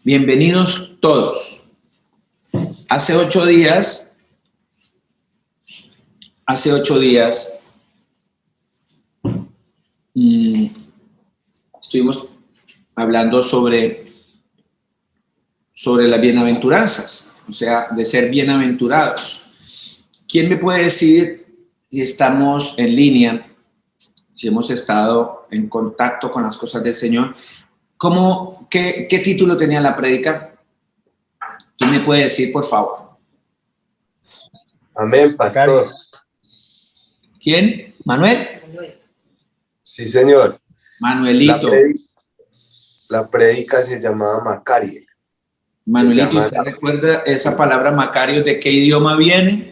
Bienvenidos todos. Hace ocho días, estuvimos hablando sobre las bienaventuranzas, o sea, de ser bienaventurados. ¿Quién me puede decir si estamos en línea, si hemos estado en contacto con las cosas del Señor? ¿Qué título tenía la prédica? ¿Quién me puede decir, por favor? Amén, pastor. ¿Quién? ¿Manuel? Sí, señor. Manuelito. La prédica se llamaba Macario. Manuelito, ¿usted recuerda esa palabra Macario de qué idioma viene?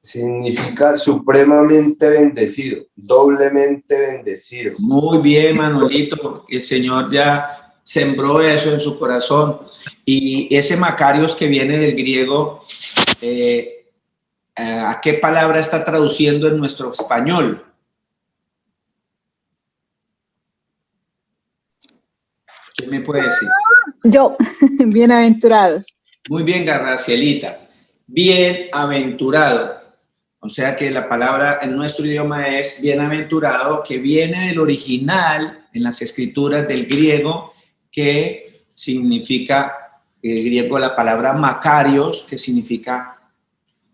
Significa supremamente bendecido, doblemente bendecido. Muy bien, Manuelito, el Señor ya sembró eso en su corazón. Y ese Macarios que viene del griego, ¿a qué palabra está traduciendo en nuestro español? ¿Quién me puede decir? Yo, bienaventurados. Muy bien, Garracielita. Bienaventurado. O sea que la palabra en nuestro idioma es bienaventurado, que viene del original en las escrituras del griego, que significa, el griego, la palabra Macarios, que significa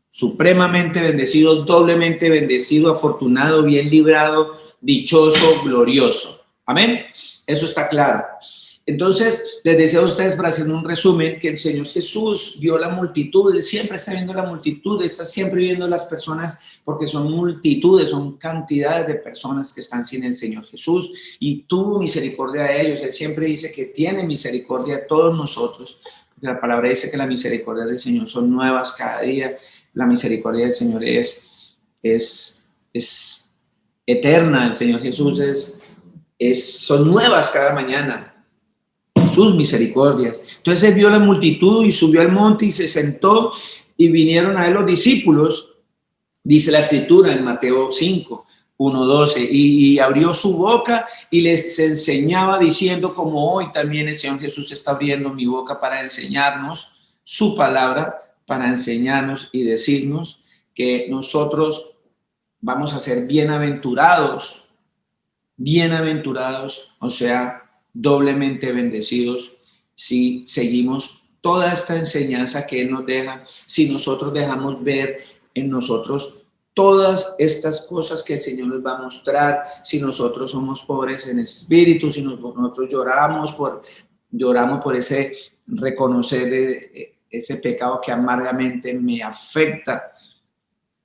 supremamente bendecido, doblemente bendecido, afortunado, bien librado, dichoso, glorioso. Amén. Eso está claro. Entonces, les deseo a ustedes, para hacer un resumen, que el Señor Jesús vio la multitud, Él siempre está viendo la multitud, está siempre viendo las personas, porque son multitudes, son cantidades de personas que están sin el Señor Jesús, y tuvo misericordia de ellos. Él siempre dice que tiene misericordia de todos nosotros, porque la palabra dice que la misericordia del Señor son nuevas cada día. La misericordia del Señor es eterna. El Señor Jesús son nuevas cada mañana sus misericordias. Entonces él vio la multitud y subió al monte y se sentó, y vinieron a él los discípulos, dice la escritura en Mateo 5, 1, 12, y abrió su boca y les enseñaba diciendo, como hoy también el Señor Jesús está abriendo mi boca para enseñarnos su palabra, para enseñarnos y decirnos que nosotros vamos a ser bienaventurados, o sea, doblemente bendecidos, si seguimos toda esta enseñanza que Él nos deja, si nosotros dejamos ver en nosotros todas estas cosas que el Señor nos va a mostrar, si nosotros somos pobres en espíritu, si nosotros lloramos por ese reconocer ese pecado que amargamente me afecta,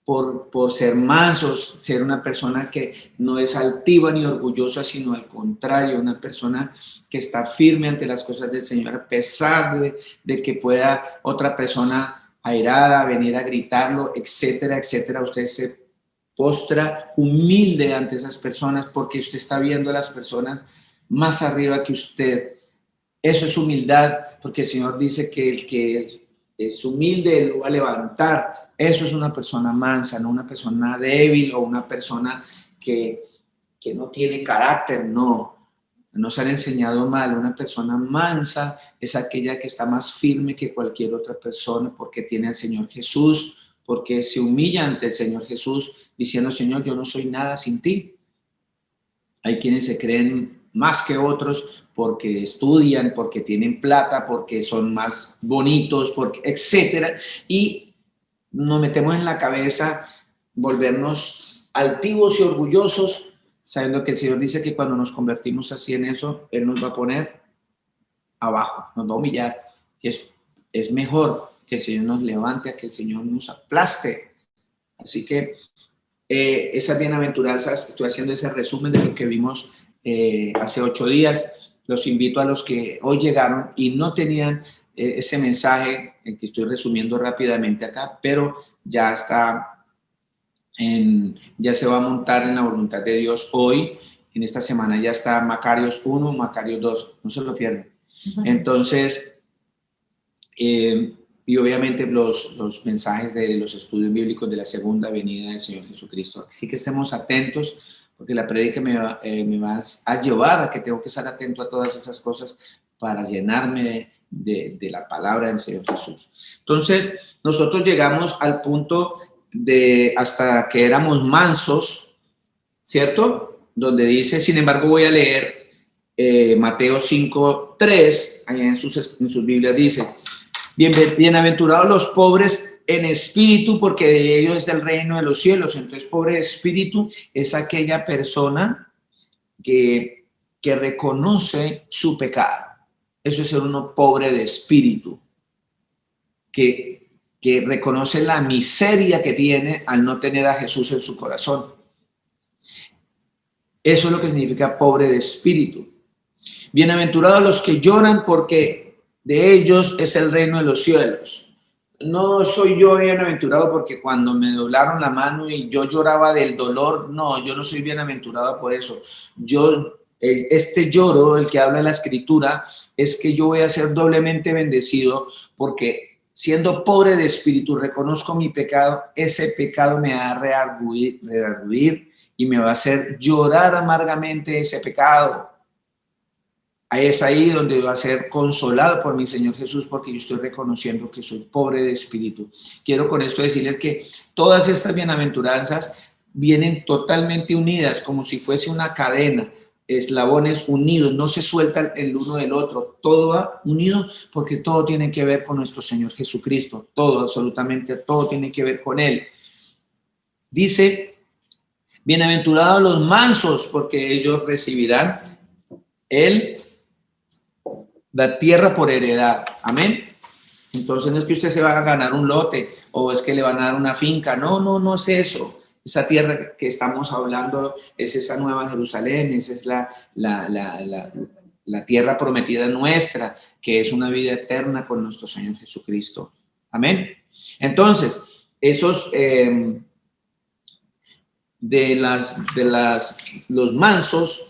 por ser mansos, ser una persona que no es altiva ni orgullosa, sino al contrario, una persona que está firme ante las cosas del Señor, a pesar de que pueda otra persona airada venir a gritarlo, etcétera, etcétera. Usted se postra humilde ante esas personas porque usted está viendo a las personas más arriba que usted. Eso es humildad, porque el Señor dice que el que es humilde lo va a levantar. Eso es una persona mansa, no una persona débil o una persona que no tiene carácter. No, nos han enseñado mal. Una persona mansa es aquella que está más firme que cualquier otra persona, porque tiene al Señor Jesús, porque se humilla ante el Señor Jesús diciendo, Señor, yo no soy nada sin ti. Hay quienes se creen más que otros porque estudian, porque tienen plata, porque son más bonitos, porque, etcétera, y nos metemos en la cabeza volvernos altivos y orgullosos, sabiendo que el Señor dice que cuando nos convertimos así en eso, Él nos va a poner abajo, nos va a humillar. Y es mejor que el Señor nos levante a que el Señor nos aplaste. Así que esas bienaventuranzas, estoy haciendo ese resumen de lo que vimos hace 8 días. Los invito a los que hoy llegaron y no tenían ese mensaje, el que estoy resumiendo rápidamente acá, pero ya está, ya se va a montar en la voluntad de Dios hoy. En esta semana ya está Macarios 1, Macarios 2, no se lo pierdan. Entonces, y obviamente los mensajes de los estudios bíblicos de la segunda venida del Señor Jesucristo. Así que estemos atentos, porque la prédica me va a llevar a que tengo que estar atento a todas esas cosas, para llenarme de la palabra del Señor Jesús. Entonces, nosotros llegamos al punto de hasta que éramos mansos, ¿cierto? Donde dice, sin embargo, voy a leer Mateo 5:3, allá en sus Biblias dice, bienaventurados los pobres en espíritu, porque de ellos es el reino de los cielos. Entonces, pobre de espíritu es aquella persona que reconoce su pecado. Eso es ser uno pobre de espíritu, que reconoce la miseria que tiene al no tener a Jesús en su corazón. Eso es lo que significa pobre de espíritu. Bienaventurados los que lloran, porque de ellos es el reino de los cielos. No soy yo bienaventurado porque cuando me doblaron la mano y yo lloraba del dolor, no, yo no soy bienaventurado por eso. Este lloro, el que habla la Escritura, es que yo voy a ser doblemente bendecido porque siendo pobre de espíritu, reconozco mi pecado, ese pecado me va a redarguir y me va a hacer llorar amargamente ese pecado. Es ahí donde va a ser consolado por mi Señor Jesús, porque yo estoy reconociendo que soy pobre de espíritu. Quiero con esto decirles que todas estas bienaventuranzas vienen totalmente unidas, como si fuese una cadena, eslabones unidos, no se sueltan el uno del otro, todo va unido porque todo tiene que ver con nuestro Señor Jesucristo, todo, absolutamente todo tiene que ver con Él. Dice, bienaventurados los mansos, porque ellos recibirán la tierra por heredad. Amén. Entonces no es que usted se va a ganar un lote o es que le van a dar una finca. No es eso. Esa tierra que estamos hablando es esa nueva Jerusalén, esa es la tierra prometida nuestra, que es una vida eterna con nuestro Señor Jesucristo. Amén. Entonces, esos los mansos,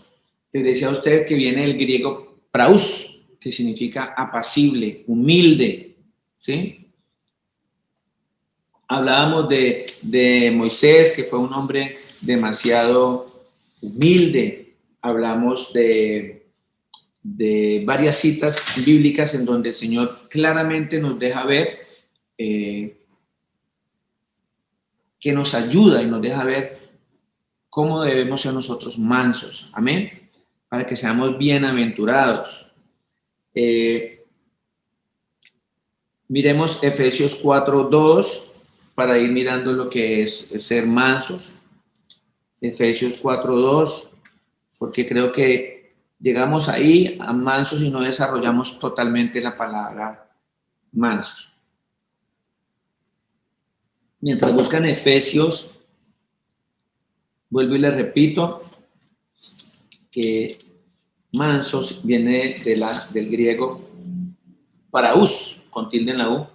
te decía a usted que viene el griego praus, que significa apacible, humilde, ¿sí? Hablábamos de Moisés, que fue un hombre demasiado humilde. Hablamos de varias citas bíblicas en donde el Señor claramente nos deja ver que nos ayuda y nos deja ver cómo debemos ser nosotros mansos. Amén. Para que seamos bienaventurados. Miremos Efesios 4:2 para ir mirando lo que es ser mansos. Efesios 4:2, porque creo que llegamos ahí a mansos y no desarrollamos totalmente la palabra mansos. Mientras buscan Efesios, vuelvo y les repito que mansos viene del griego paraús, con tilde en la U,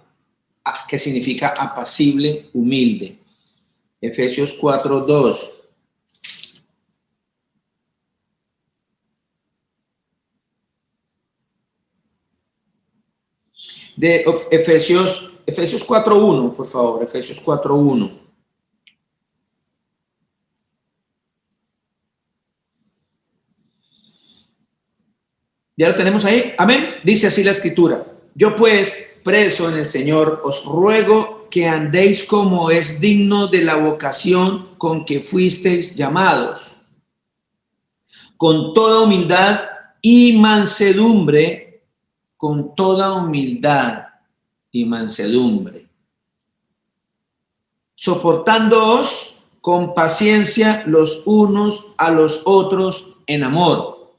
que significa apacible, humilde. Efesios 4:2. De Efesios 4:1, por favor, Efesios 4:1. ¿Ya lo tenemos ahí? Amén. Dice así la Escritura. Yo pues, preso en el Señor, os ruego que andéis como es digno de la vocación con que fuisteis llamados, con toda humildad y mansedumbre, con toda humildad y mansedumbre, soportándoos con paciencia los unos a los otros en amor,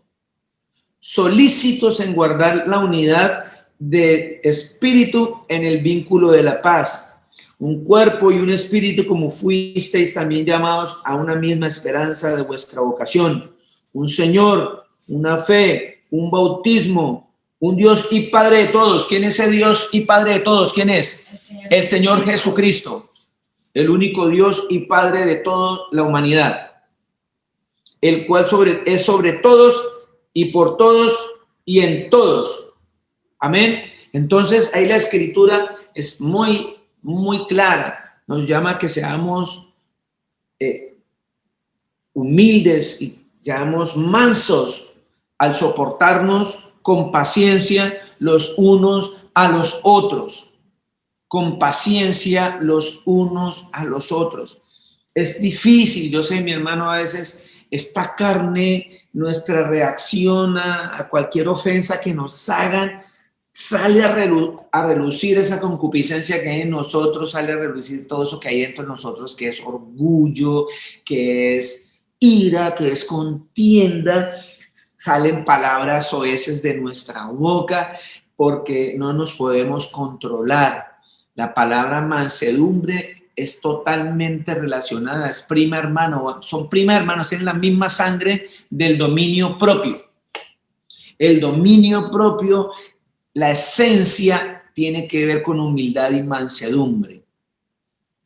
solícitos en guardar la unidad de espíritu en el vínculo de la paz, un cuerpo y un espíritu, como fuisteis también llamados a una misma esperanza de vuestra vocación, un Señor, una fe, un bautismo, un Dios y Padre de todos. ¿Quién es el Dios y Padre de todos? ¿Quién es? El Señor Jesucristo, el único Dios y Padre de toda la humanidad, el cual es sobre todos y por todos y en todos. Amén. Entonces ahí la Escritura es muy clara. Nos llama a que seamos humildes y seamos mansos al soportarnos con paciencia los unos a los otros. Con paciencia los unos a los otros. Es difícil, yo sé, mi hermano, a veces esta carne, nuestra reacción a cualquier ofensa que nos hagan, sale a relucir esa concupiscencia que hay en nosotros, sale a relucir todo eso que hay dentro de nosotros, que es orgullo, que es ira, que es contienda. Salen palabras soeces de nuestra boca porque no nos podemos controlar. La palabra mansedumbre es totalmente relacionada, es prima hermano, son prima hermanos, tienen la misma sangre del dominio propio. El dominio propio, la esencia tiene que ver con humildad y mansedumbre.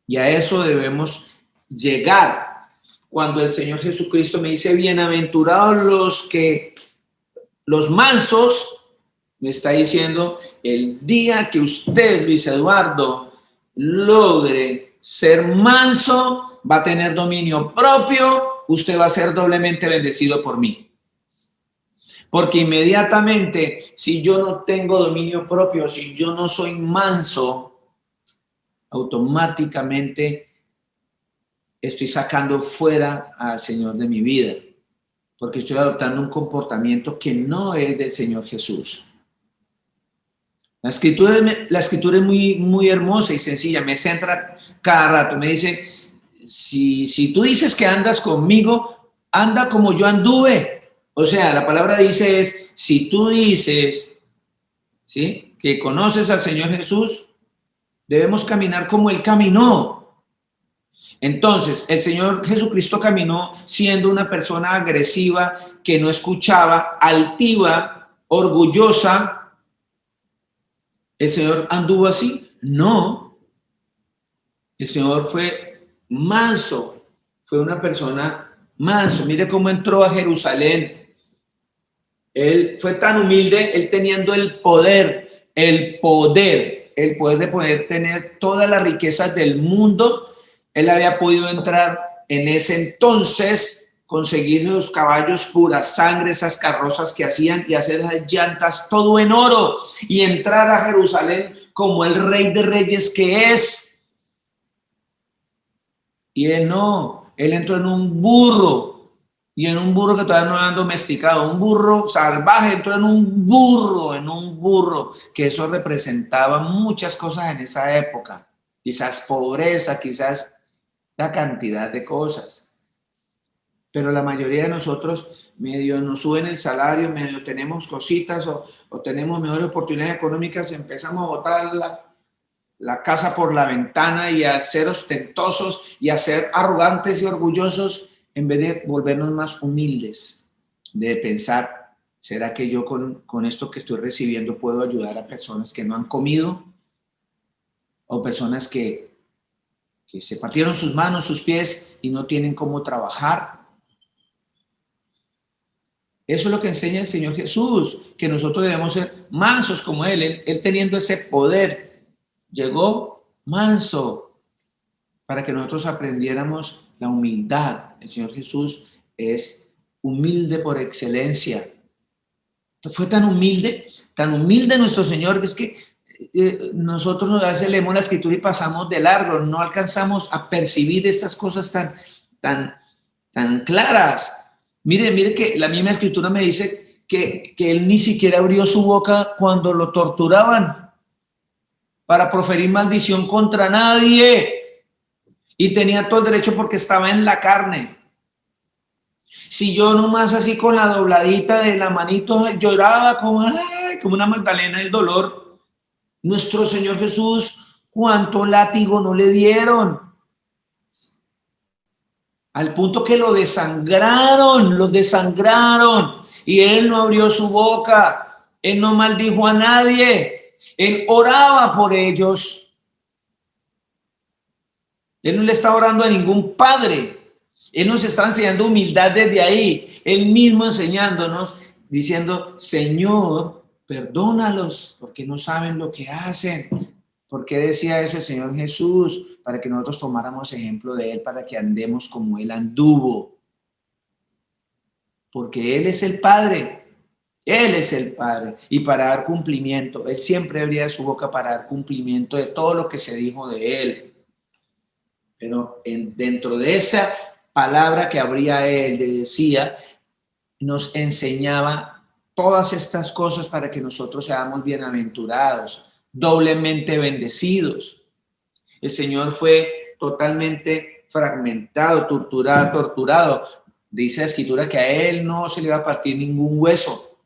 Y a eso debemos llegar. Cuando el Señor Jesucristo me dice, bienaventurados los mansos, me está diciendo, el día que usted, Luis Eduardo, logre ser manso, va a tener dominio propio, usted va a ser doblemente bendecido por mí. Porque inmediatamente, si yo no tengo dominio propio, si yo no soy manso, automáticamente estoy sacando fuera al Señor de mi vida, porque estoy adoptando un comportamiento que no es del Señor Jesús. La escritura es muy, muy hermosa y sencilla, me centra cada rato, me dice, si tú dices que andas conmigo, anda como yo anduve. O sea, la palabra dice es, si tú dices, ¿sí?, que conoces al Señor Jesús, debemos caminar como Él caminó. Entonces, el Señor Jesucristo caminó siendo una persona agresiva, que no escuchaba, altiva, orgullosa. ¿El Señor anduvo así? No. El Señor fue manso, fue una persona manso. Mire cómo entró a Jerusalén. Él fue tan humilde, él teniendo el poder de poder tener todas las riquezas del mundo. Él había podido entrar en ese entonces, conseguir los caballos pura sangre, esas carrozas que hacían y hacer esas llantas, todo en oro, y entrar a Jerusalén como el Rey de Reyes que es. Y él no, él entró en un burro, y en un burro que todavía no han domesticado, un burro salvaje, entró en un burro, que eso representaba muchas cosas en esa época, quizás pobreza, quizás la cantidad de cosas. Pero la mayoría de nosotros medio nos suben el salario, medio tenemos cositas o tenemos mejores oportunidades económicas, empezamos a botar la casa por la ventana y a ser ostentosos y a ser arrogantes y orgullosos en vez de volvernos más humildes, de pensar, ¿será que yo con esto que estoy recibiendo puedo ayudar a personas que no han comido o personas que se partieron sus manos, sus pies y no tienen cómo trabajar? Eso es lo que enseña el Señor Jesús, que nosotros debemos ser mansos como Él teniendo ese poder, llegó manso para que nosotros aprendiéramos la humildad. El Señor Jesús es humilde por excelencia. Fue tan humilde nuestro Señor, que es que nosotros a veces leemos la Escritura y pasamos de largo, no alcanzamos a percibir estas cosas tan claras. Mire que la misma Escritura me dice que él ni siquiera abrió su boca cuando lo torturaban para proferir maldición contra nadie, y tenía todo el derecho porque estaba en la carne. Si yo nomás así con la dobladita de la manito lloraba como una Magdalena del dolor, nuestro Señor Jesús, ¿cuánto látigo no le dieron? Al punto que lo desangraron, y él no abrió su boca, él no maldijo a nadie, él oraba por ellos. Él no le está orando a ningún padre, él nos está enseñando humildad desde ahí, él mismo enseñándonos, diciendo, Señor, perdónalos porque no saben lo que hacen. ¿Por qué decía eso el Señor Jesús? Para que nosotros tomáramos ejemplo de Él, para que andemos como Él anduvo. Porque Él es el Padre. Él es el Padre. Y para dar cumplimiento, Él siempre abría su boca para dar cumplimiento de todo lo que se dijo de Él. Pero dentro de esa palabra que abría Él, le decía, nos enseñaba todas estas cosas para que nosotros seamos bienaventurados, doblemente bendecidos. El Señor fue totalmente fragmentado, torturado. Dice la Escritura que a Él no se le iba a partir ningún hueso,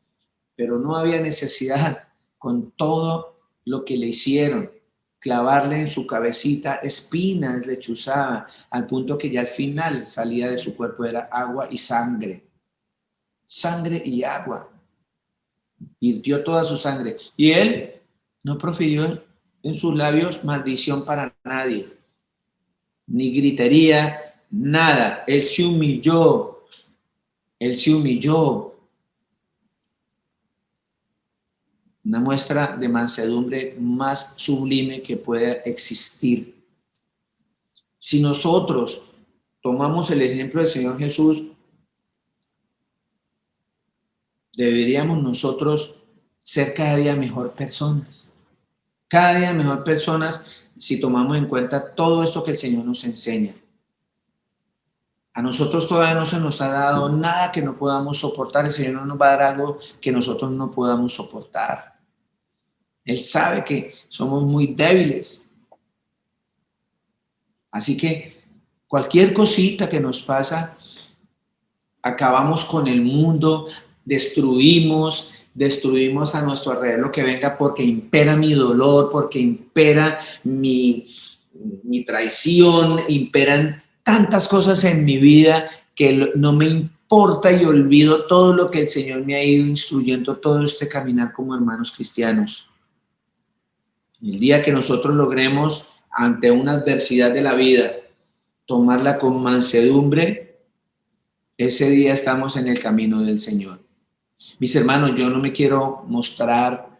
pero no había necesidad con todo lo que le hicieron. Clavarle en su cabecita espinas le chuzaba, al punto que ya al final salía de su cuerpo era agua y sangre. Sangre y agua. Virtió toda su sangre. Y Él no profirió en sus labios maldición para nadie, ni gritería, nada. Él se humilló. Él se humilló. Una muestra de mansedumbre más sublime que pueda existir. Si nosotros tomamos el ejemplo del Señor Jesús, deberíamos nosotros ser cada día mejor personas. Cada día mejor personas si tomamos en cuenta todo esto que el Señor nos enseña. A nosotros todavía no se nos ha dado nada que no podamos soportar. El Señor no nos va a dar algo que nosotros no podamos soportar. Él sabe que somos muy débiles. Así que cualquier cosita que nos pasa, acabamos con el mundo, destruimos a nuestro alrededor lo que venga, porque impera mi dolor, porque impera mi traición, imperan tantas cosas en mi vida que no me importa y olvido todo lo que el Señor me ha ido instruyendo todo este caminar como hermanos cristianos. El día que nosotros logremos ante una adversidad de la vida tomarla con mansedumbre, ese día estamos en el camino del Señor. Mis hermanos, yo no me quiero mostrar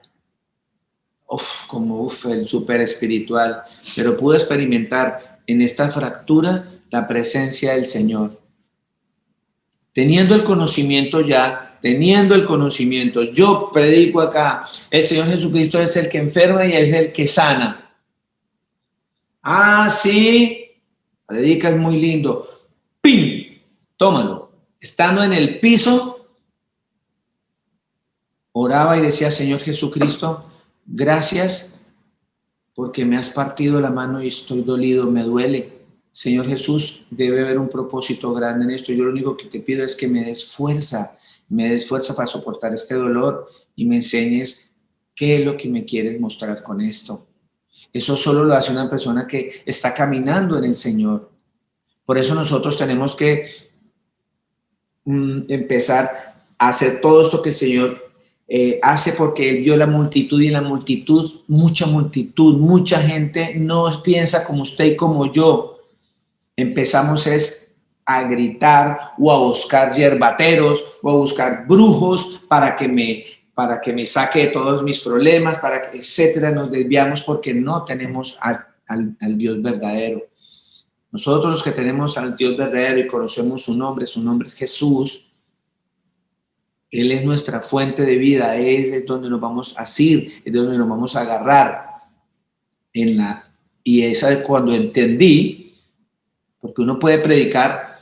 como el súper espiritual, pero pude experimentar en esta fractura la presencia del Señor. Teniendo el conocimiento, yo predico acá, el Señor Jesucristo es el que enferma y es el que sana. Ah, sí, predica, es muy lindo. ¡Pim! Tómalo. Estando en el piso, oraba y decía, Señor Jesucristo, gracias porque me has partido la mano y estoy dolido, me duele. Señor Jesús, debe haber un propósito grande en esto. Yo lo único que te pido es que me des fuerza para soportar este dolor y me enseñes qué es lo que me quieres mostrar con esto. Eso solo lo hace una persona que está caminando en el Señor. Por eso nosotros tenemos que empezar a hacer todo esto que el Señor hace, porque Él vio la multitud, y en la multitud, mucha gente no piensa como usted y como yo. Empezamos a gritar o a buscar yerbateros o a buscar brujos para que me saque de todos mis problemas, etcétera. Nos desviamos porque no tenemos al Dios verdadero. Nosotros los que tenemos al Dios verdadero y conocemos su nombre es Jesús. Él es nuestra fuente de vida, Él es donde nos vamos a asir, es donde nos vamos a agarrar. Y esa es cuando entendí, porque uno puede predicar,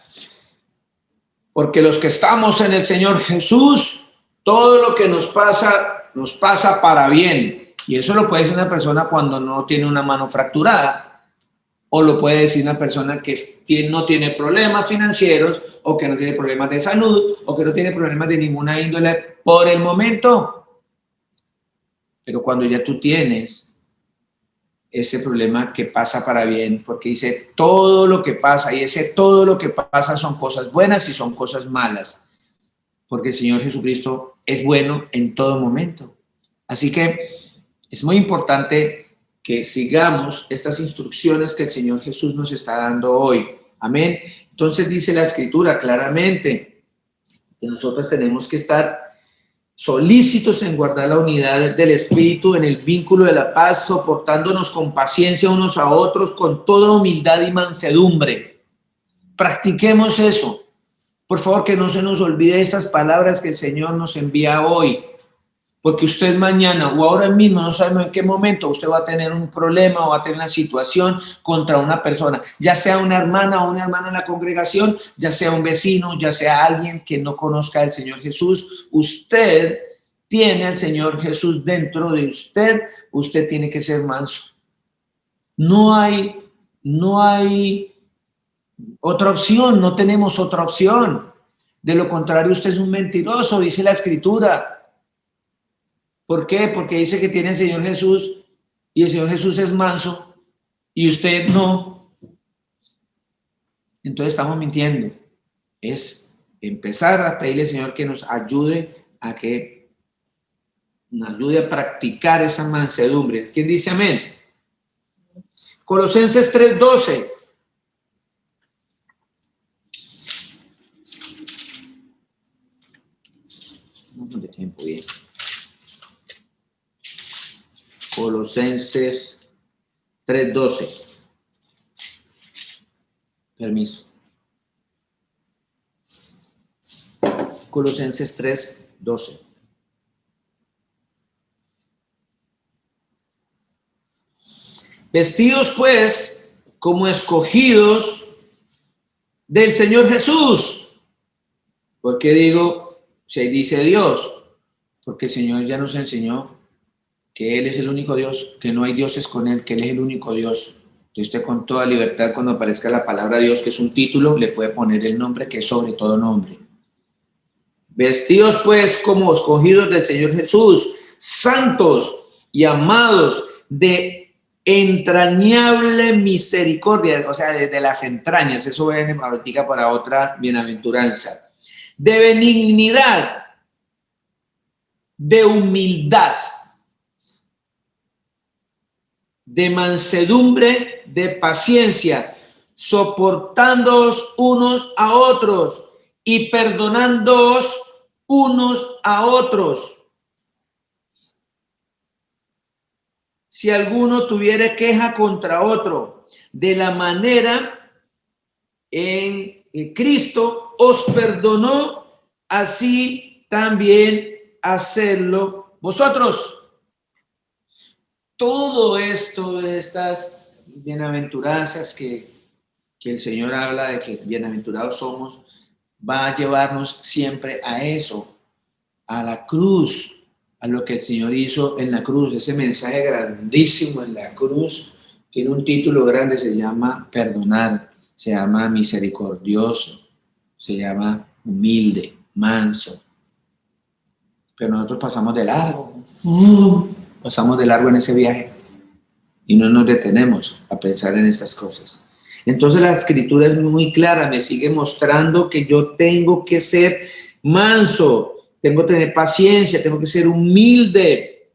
porque los que estamos en el Señor Jesús, todo lo que nos pasa para bien. Y eso lo puede decir una persona cuando no tiene una mano fracturada, o lo puede decir una persona que no tiene problemas financieros, o que no tiene problemas de salud, o que no tiene problemas de ninguna índole por el momento. Pero cuando ya tú tienes ese problema que pasa para bien, porque dice todo lo que pasa, y todo lo que pasa son cosas buenas y son cosas malas, porque el Señor Jesucristo es bueno en todo momento. Así que es muy importante que sigamos estas instrucciones que el Señor Jesús nos está dando hoy. Amén. Entonces dice la Escritura claramente que nosotros tenemos que estar solícitos en guardar la unidad del Espíritu, en el vínculo de la paz, soportándonos con paciencia unos a otros, con toda humildad y mansedumbre. Practiquemos eso. Por favor, que no se nos olvide estas palabras que el Señor nos envía hoy. Porque usted mañana o ahora mismo, no sabemos en qué momento, usted va a tener un problema o va a tener una situación contra una persona, ya sea una hermana o un hermano en la congregación, ya sea un vecino, ya sea alguien que no conozca al Señor Jesús. Usted tiene al Señor Jesús dentro de usted, usted tiene que ser manso. No hay otra opción, no tenemos otra opción. De lo contrario, usted es un mentiroso, dice la Escritura. ¿Por qué? Porque dice que tiene el Señor Jesús y el Señor Jesús es manso y usted no. Entonces estamos mintiendo. Es empezar a pedirle al Señor que nos ayude a practicar esa mansedumbre. ¿Quién dice amén? Colosenses 3:12. Vamos de tiempo bien. Colosenses 3:12. Permiso. Colosenses 3:12. Vestidos pues como escogidos del Señor Jesús. ¿Por qué digo, se dice Dios? Porque el Señor ya nos enseñó que Él es el único Dios, que no hay dioses con Él, que Él es el único Dios. Entonces usted con toda libertad, cuando aparezca la palabra Dios, que es un título, le puede poner el nombre que es sobre todo nombre. Vestidos pues como escogidos del Señor Jesús, santos y amados de entrañable misericordia, o sea, desde las entrañas, eso viene para otra bienaventuranza, de benignidad, de humildad, de mansedumbre, de paciencia, soportándoos unos a otros y perdonándoos unos a otros. Si alguno tuviere queja contra otro, de la manera en que Cristo os perdonó, así también hacedlo vosotros. Todo esto, estas bienaventuranzas que el Señor habla de que bienaventurados somos, va a llevarnos siempre a eso, a la cruz, a lo que el Señor hizo en la cruz. Ese mensaje grandísimo en la cruz tiene un título grande, se llama perdonar, se llama misericordioso, se llama humilde, manso. Pero nosotros pasamos de largo, pasamos de largo en ese viaje y no nos detenemos a pensar en estas cosas. Entonces la Escritura es muy clara, me sigue mostrando que yo tengo que ser manso, tengo que tener paciencia, tengo que ser humilde.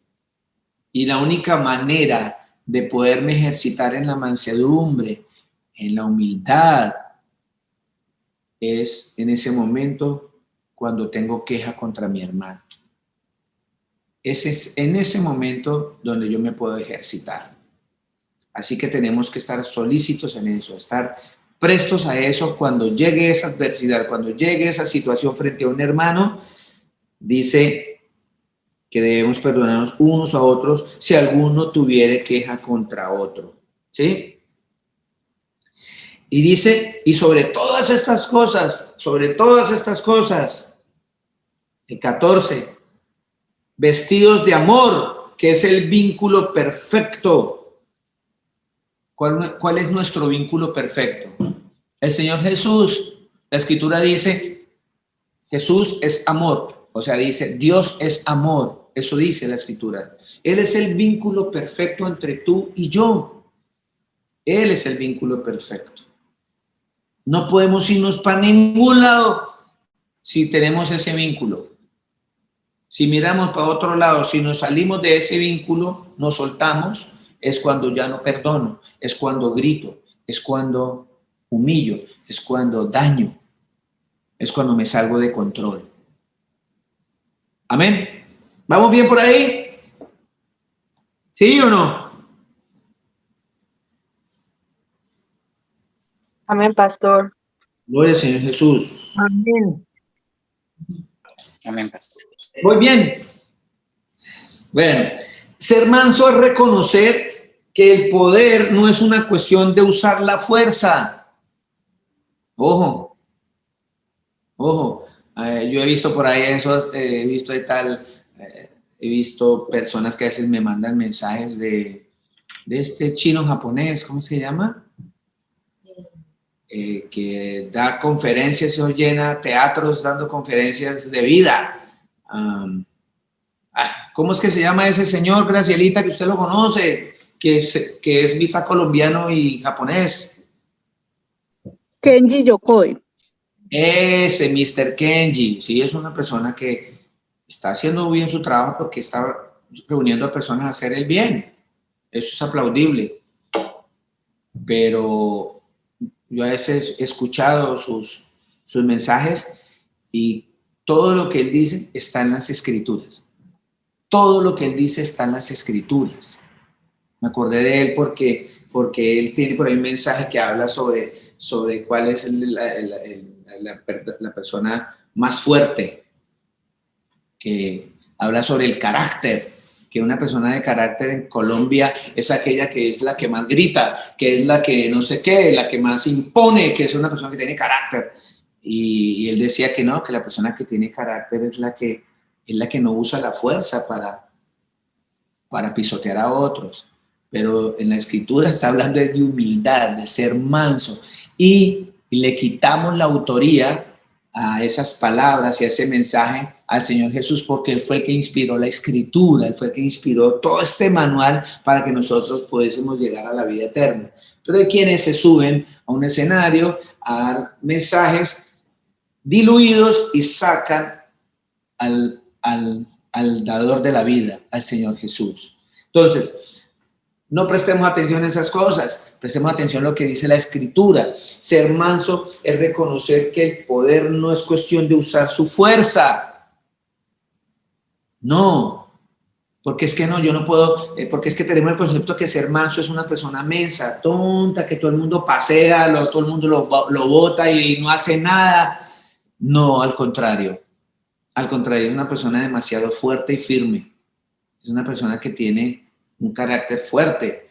Y la única manera de poderme ejercitar en la mansedumbre, en la humildad, es en ese momento cuando tengo queja contra mi hermano. Es en ese momento donde yo me puedo ejercitar. Así que tenemos que estar solícitos en eso, estar prestos a eso cuando llegue esa adversidad, cuando llegue esa situación frente a un hermano. Dice que debemos perdonarnos unos a otros si alguno tuviere queja contra otro. ¿Sí? Y dice, y sobre todas estas cosas, el 14, vestidos de amor, que es el vínculo perfecto. ¿Cuál es nuestro vínculo perfecto? El Señor Jesús, la Escritura dice, Jesús es amor, o sea, dice, Dios es amor, eso dice la Escritura. Él es el vínculo perfecto entre tú y yo. Él es el vínculo perfecto. No podemos irnos para ningún lado si tenemos ese vínculo. Si miramos para otro lado, si nos salimos de ese vínculo, nos soltamos, es cuando ya no perdono, es cuando grito, es cuando humillo, es cuando daño, es cuando me salgo de control. Amén. ¿Vamos bien por ahí? ¿Sí o no? Amén, pastor. Gloria al Señor Jesús. Amén. Amén, pastor. Muy bien. Bueno, ser manso es reconocer que el poder no es una cuestión de usar la fuerza. Ojo, ojo. Yo he visto por ahí esos, he visto he visto personas que a veces me mandan mensajes de este chino japonés, ¿cómo se llama? Que da conferencias o llena teatros dando conferencias de vida. ¿Cómo es que se llama ese señor, Gracielita, que usted lo conoce, que es mitad colombiano y japonés? Kenji Yokoi. Ese Mr. Kenji, sí, es una persona que está haciendo bien su trabajo porque está reuniendo a personas a hacer el bien. Eso es aplaudible. Pero yo a veces he escuchado sus mensajes y todo lo que él dice está en las escrituras. Todo lo que él dice está en las escrituras. Me acordé de él porque él tiene por ahí un mensaje que habla sobre cuál es la persona más fuerte, que habla sobre el carácter, que una persona de carácter en Colombia es aquella que es la que más grita, que es la que no sé qué, la que más impone, que es una persona que tiene carácter. Y él decía que no, que la persona que tiene carácter es la que no usa la fuerza para pisotear a otros. Pero en la escritura está hablando de humildad, de ser manso. Y le quitamos la autoría a esas palabras y a ese mensaje al Señor Jesús, porque Él fue el que inspiró la escritura, Él fue el que inspiró todo este manual para que nosotros pudiésemos llegar a la vida eterna. Pero hay quienes se suben a un escenario a dar mensajes diluidos y sacan al dador de la vida, al Señor Jesús. Entonces, no prestemos atención a esas cosas, prestemos atención a lo que dice la Escritura. Ser manso es reconocer que el poder no es cuestión de usar su fuerza. No, porque es que no, yo no puedo, porque es que tenemos el concepto que ser manso es una persona mensa, tonta, que todo el mundo pasea, todo el mundo lo bota y no hace nada. No, al contrario. Al contrario, es una persona demasiado fuerte y firme. Es una persona que tiene un carácter fuerte,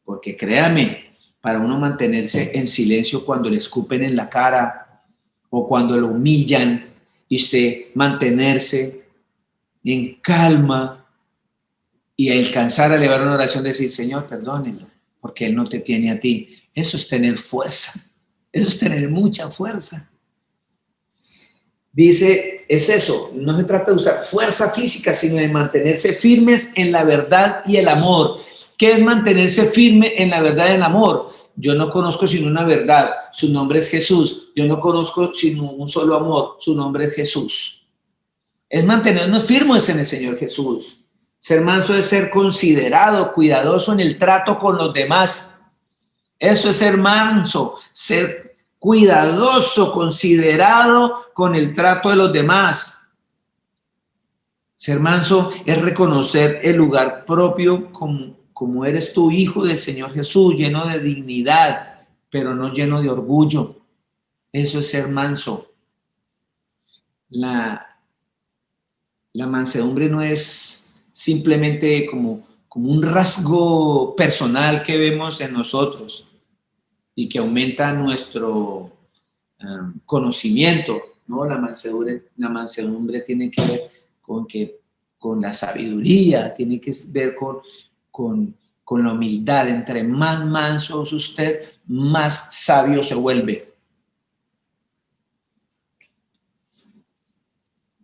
porque créame, para uno mantenerse en silencio cuando le escupen en la cara o cuando lo humillan y usted mantenerse en calma y alcanzar a elevar una oración, decir, Señor, perdónenlo, porque Él no te tiene a ti. Eso es tener fuerza, eso es tener mucha fuerza. Dice, es eso, no se trata de usar fuerza física, sino de mantenerse firmes en la verdad y el amor. ¿Qué es mantenerse firme en la verdad y el amor? Yo no conozco sino una verdad, su nombre es Jesús. Yo no conozco sino un solo amor, su nombre es Jesús. Es mantenernos firmes en el Señor Jesús. Ser manso es ser considerado, cuidadoso en el trato con los demás. Eso es ser manso, ser cuidadoso, considerado con el trato de los demás. Ser manso es reconocer el lugar propio como eres tú, hijo del Señor Jesús, lleno de dignidad, pero no lleno de orgullo. Eso es ser manso. La mansedumbre no es simplemente como un rasgo personal que vemos en nosotros y que aumenta nuestro conocimiento, ¿no? La mansedumbre tiene que ver con la sabiduría, tiene que ver con la humildad. Entre más manso es usted, más sabio se vuelve.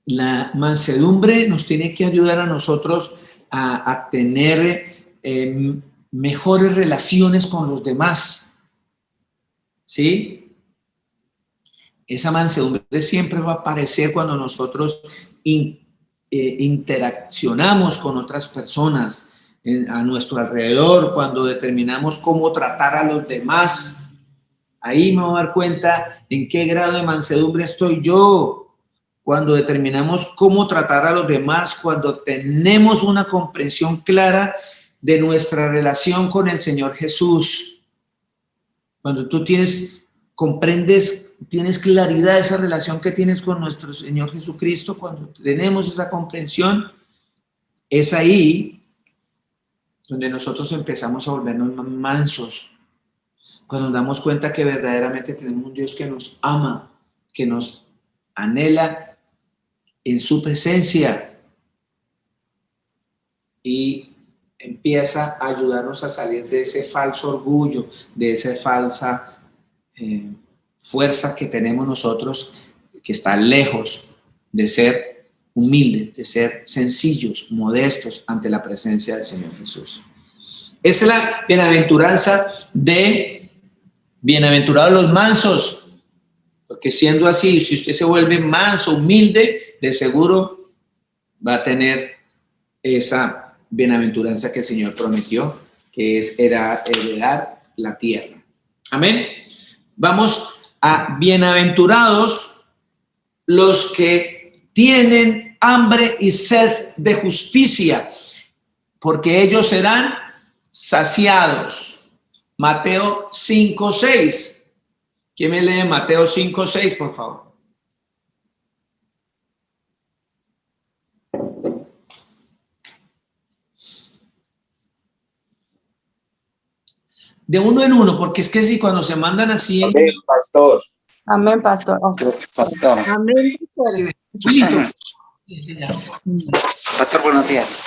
La mansedumbre nos tiene que ayudar a nosotros a tener mejores relaciones con los demás. ¿Sí? Esa mansedumbre siempre va a aparecer cuando nosotros interaccionamos con otras personas a nuestro alrededor, cuando determinamos cómo tratar a los demás. Ahí me voy a dar cuenta en qué grado de mansedumbre estoy yo. Cuando determinamos cómo tratar a los demás, cuando tenemos una comprensión clara de nuestra relación con el Señor Jesús. Cuando tú comprendes tienes claridad de esa relación que tienes con nuestro Señor Jesucristo, cuando tenemos esa comprensión, es ahí donde nosotros empezamos a volvernos más mansos, cuando nos damos cuenta que verdaderamente tenemos un Dios que nos ama, que nos anhela en su presencia y empieza a ayudarnos a salir de ese falso orgullo, de esa falsa fuerza que tenemos nosotros, que está lejos de ser humildes, de ser sencillos, modestos ante la presencia del Señor Jesús. Esa es la bienaventuranza de bienaventurados los mansos, porque siendo así, si usted se vuelve manso, humilde, de seguro va a tener esa bienaventuranza que el Señor prometió, que es heredar la tierra. Amén. Vamos a bienaventurados los que tienen hambre y sed de justicia, porque ellos serán saciados. Mateo 5:6. ¿Quién me lee Mateo 5:6, por favor? De uno en uno, porque es que si cuando se mandan así... Amén, pastor. Amén, pastor. Pastor. Amén, pastor. Sí, listo. Pastor, buenos días.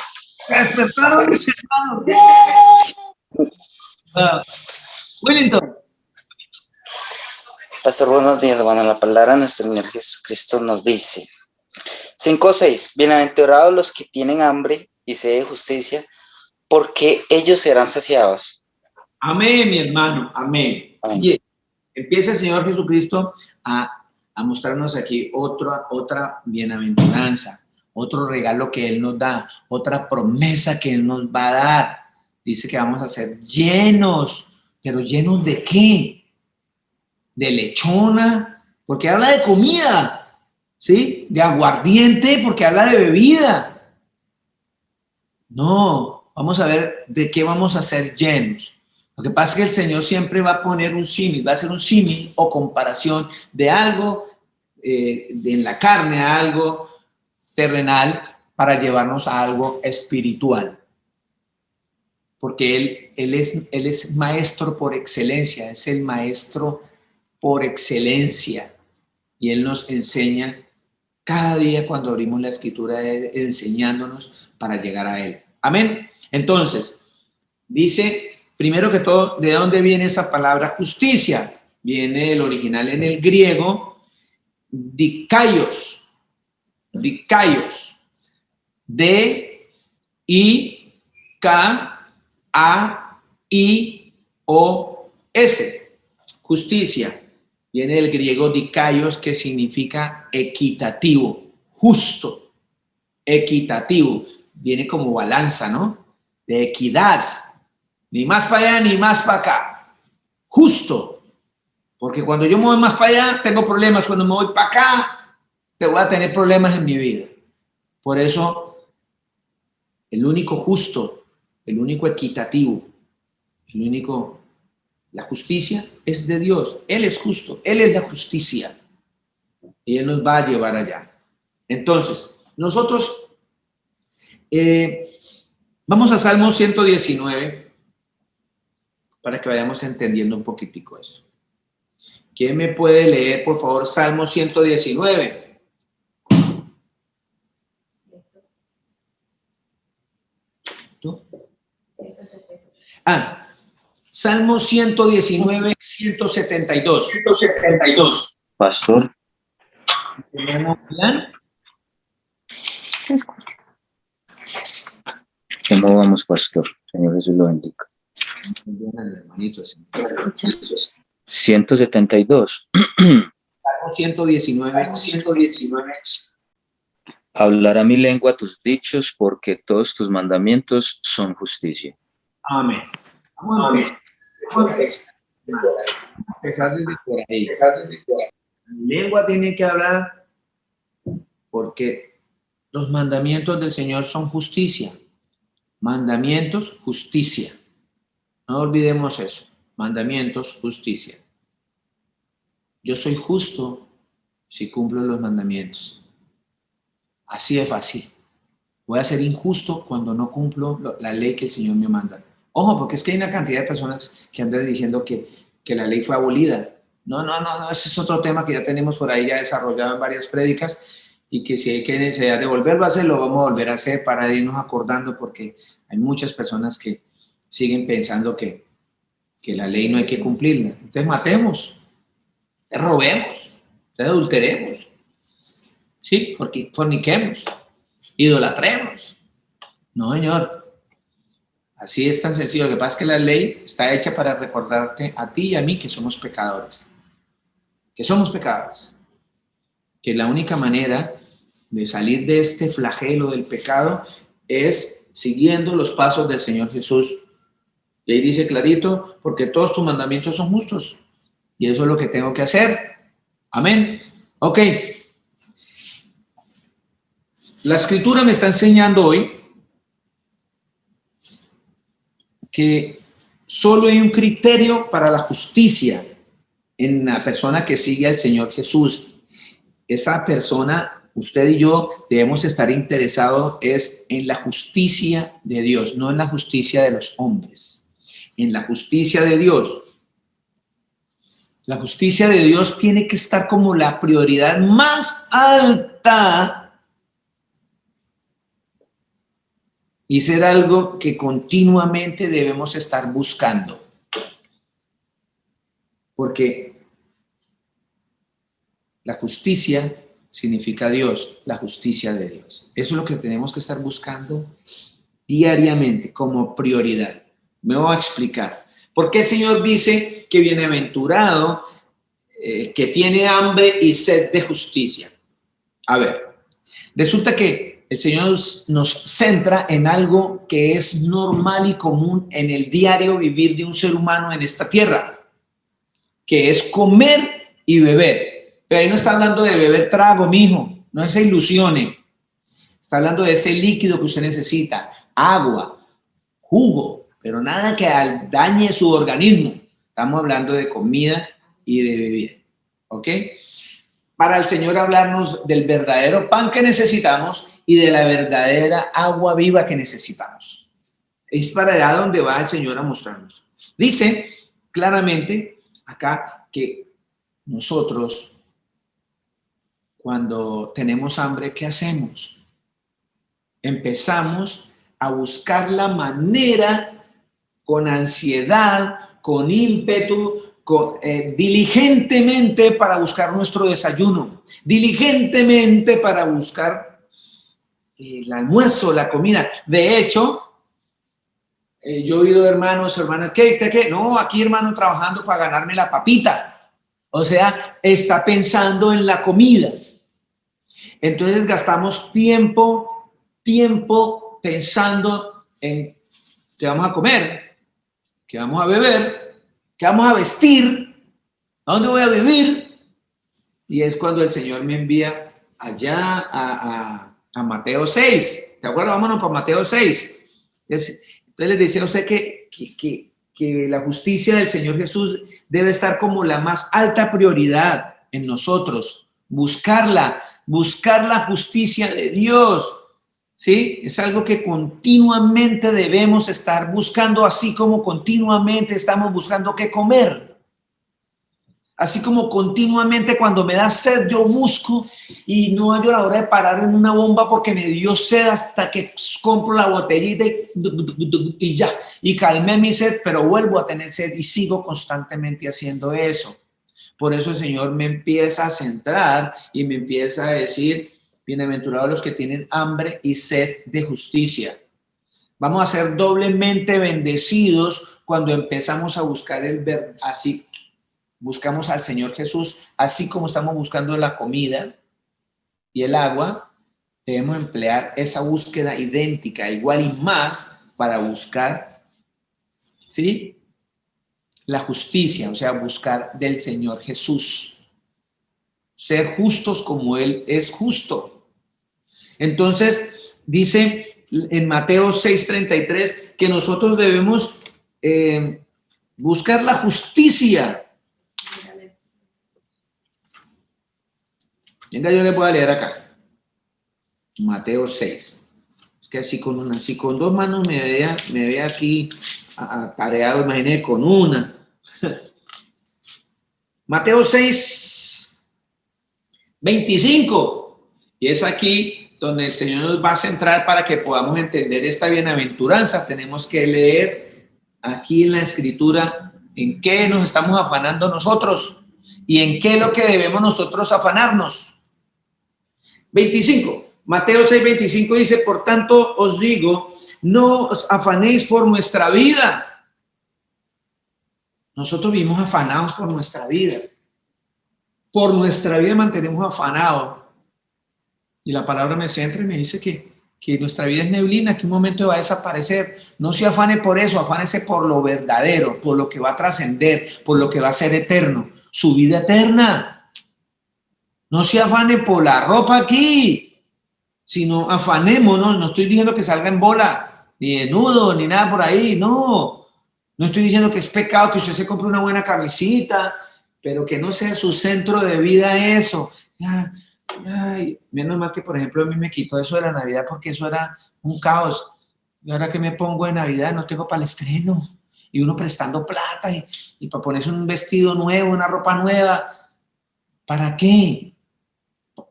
Despertaron mis hermanos. Wellington. Pastor, buenos días. Bueno, la palabra de nuestro Señor Jesucristo nos dice 5:6. Bienaventurados los que tienen hambre y sed de justicia, porque ellos serán saciados. Amén, mi hermano. Amén. Amén. Y empieza el Señor Jesucristo a mostrarnos aquí otra bienaventuranza, otro regalo que Él nos da, otra promesa que Él nos va a dar. Dice que vamos a ser llenos, pero ¿llenos de qué? De lechona, porque habla de comida, ¿sí? De aguardiente, porque habla de bebida. No, vamos a ver de qué vamos a ser llenos. Lo que pasa es que el Señor siempre va a poner un símil, va a hacer un símil o comparación de algo en la carne, a algo terrenal, para llevarnos a algo espiritual. Porque Él es maestro por excelencia, es el maestro por excelencia. Y Él nos enseña cada día cuando abrimos la Escritura, enseñándonos para llegar a Él. Amén. Entonces, dice... Primero que todo, ¿de dónde viene esa palabra justicia? Viene el original en el griego, dikaios, D-I-K-A-I-O-S, justicia. Viene del griego dikaios, que significa equitativo, justo, equitativo. Viene como balanza, ¿no? De equidad. Ni más para allá, ni más para acá. Justo. Porque cuando yo me voy más para allá, tengo problemas. Cuando me voy para acá, te voy a tener problemas en mi vida. Por eso, el único justo, el único equitativo, la justicia es de Dios. Él es justo. Él es la justicia. Y Él nos va a llevar allá. Entonces, nosotros vamos a Salmo 119. Para que vayamos entendiendo un poquitico esto. ¿Quién me puede leer, por favor, Salmo 119? ¿Tú? Salmo 119, 172. 172. Pastor, ¿cómo vamos, pastor? Señor Jesús lo bendiga. 172. Salmo 119, 119. Hablará mi lengua tus dichos, porque todos tus mandamientos son justicia. Amén. Vamos a empezar desde por ahí. Mi lengua tiene que hablar porque los mandamientos del Señor son justicia. Mandamientos, justicia. No olvidemos eso. Mandamientos, justicia. Yo soy justo si cumplo los mandamientos. Así de fácil. Voy a ser injusto cuando no cumplo la ley que el Señor me manda. Ojo, porque es que hay una cantidad de personas que andan diciendo que la ley fue abolida. No, ese es otro tema que ya tenemos por ahí ya desarrollado en varias prédicas y que si hay que necesidad de volverlo a hacer, lo vamos a volver a hacer para irnos acordando, porque hay muchas personas que siguen pensando que la ley no hay que cumplirla. Entonces matemos, robemos, adulteremos, ¿sí? Porque forniquemos, idolatremos. No, señor. Así es tan sencillo. Lo que pasa es que la ley está hecha para recordarte a ti y a mí que somos pecadores. Que somos pecadores. Que la única manera de salir de este flagelo del pecado es siguiendo los pasos del Señor Jesús. Y ahí dice clarito, porque todos tus mandamientos son justos. Y eso es lo que tengo que hacer. Amén. Ok. La Escritura me está enseñando hoy que solo hay un criterio para la justicia en la persona que sigue al Señor Jesús. Esa persona, usted y yo, debemos estar interesados es en la justicia de Dios, no en la justicia de los hombres. En la justicia de Dios. La justicia de Dios tiene que estar como la prioridad más alta y ser algo que continuamente debemos estar buscando. Porque la justicia significa Dios, la justicia de Dios. Eso es lo que tenemos que estar buscando diariamente como prioridad. Me voy a explicar. ¿Por qué el Señor dice que bienaventurado que tiene hambre y sed de justicia? A ver, resulta que el Señor nos centra en algo que es normal y común en el diario vivir de un ser humano en esta tierra, que es comer y beber. Pero ahí no está hablando de beber trago, mijo, no se ilusione. Está hablando de ese líquido que usted necesita, agua, jugo, pero nada que dañe su organismo. Estamos hablando de comida y de bebida, ¿ok? Para el Señor hablarnos del verdadero pan que necesitamos y de la verdadera agua viva que necesitamos. Es para allá donde va el Señor a mostrarnos. Dice claramente acá que nosotros, cuando tenemos hambre, ¿qué hacemos? Empezamos a buscar la manera con ansiedad, con ímpetu, diligentemente para buscar nuestro desayuno, diligentemente para buscar el almuerzo, la comida. De hecho, yo he oído hermanos, hermanas, ¿qué? No, aquí hermano trabajando para ganarme la papita. O sea, está pensando en la comida. Entonces gastamos tiempo pensando en qué vamos a comer, qué vamos a beber, qué vamos a vestir, a dónde voy a vivir. Y es cuando el Señor me envía allá a Mateo 6. ¿Te acuerdas? Vámonos para Mateo 6. Entonces les decía a usted que la justicia del Señor Jesús debe estar como la más alta prioridad en nosotros. Buscar la justicia de Dios. ¿Sí? Es algo que continuamente debemos estar buscando, así como continuamente estamos buscando qué comer. Así como continuamente cuando me da sed yo busco y no hallo la hora de parar en una bomba porque me dio sed hasta que compro la botellita y ya, y calmé mi sed, pero vuelvo a tener sed y sigo constantemente haciendo eso. Por eso el Señor me empieza a centrar y me empieza a decir, bienaventurados los que tienen hambre y sed de justicia. Vamos a ser doblemente bendecidos cuando empezamos a buscar así. Buscamos al Señor Jesús, así como estamos buscando la comida y el agua, debemos emplear esa búsqueda idéntica, igual y más, para buscar, ¿sí?, la justicia, o sea, buscar del Señor Jesús. Ser justos como Él es justo. Entonces, dice en Mateo 6:33 que nosotros debemos buscar la justicia. Venga, yo les voy a leer acá. Mateo 6. Es que así con dos manos me ve aquí atareado, imaginé, con una. Mateo 6, 25. Y es aquí donde el Señor nos va a centrar para que podamos entender esta bienaventuranza. Tenemos que leer aquí en la Escritura en qué nos estamos afanando nosotros y en qué es lo que debemos nosotros afanarnos. 25. Mateo 6, 25 dice, por tanto os digo, no os afanéis por nuestra vida. Nosotros vivimos afanados por nuestra vida. Por nuestra vida mantenemos afanados. Y la palabra me centra y me dice que nuestra vida es neblina, que un momento va a desaparecer. No se afane por eso, afánese por lo verdadero, por lo que va a trascender, por lo que va a ser eterno. Su vida eterna. No se afane por la ropa aquí, sino afanémonos. No estoy diciendo que salga en bola, ni de nudo, ni nada por ahí, no. No estoy diciendo que es pecado que usted se compre una buena camisita, pero que no sea su centro de vida eso. Ay, menos mal que, por ejemplo, a mí me quitó eso de la Navidad porque eso era un caos. Y ahora que me pongo de Navidad no tengo para el estreno. Y uno prestando plata y para ponerse un vestido nuevo, una ropa nueva. ¿Para qué?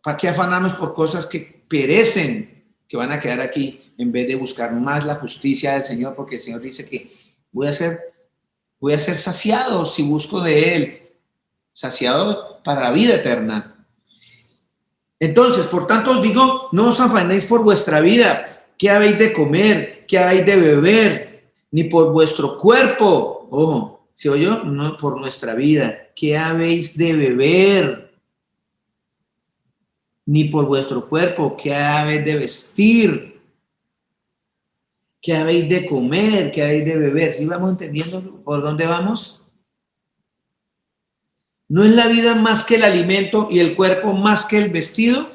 ¿Para qué afanarnos por cosas que perecen, que van a quedar aquí, en vez de buscar más la justicia del Señor? Porque el Señor dice que voy a ser saciado si busco de Él, saciado para la vida eterna. Entonces, por tanto os digo, no os afanéis por vuestra vida, qué habéis de comer, qué habéis de beber, ni por vuestro cuerpo. Ojo, ¿se oyó? No por nuestra vida, qué habéis de beber, ni por vuestro cuerpo, qué habéis de vestir, qué habéis de comer, qué habéis de beber. ¿Sí vamos entendiendo por dónde vamos? ¿No es la vida más que el alimento y el cuerpo más que el vestido?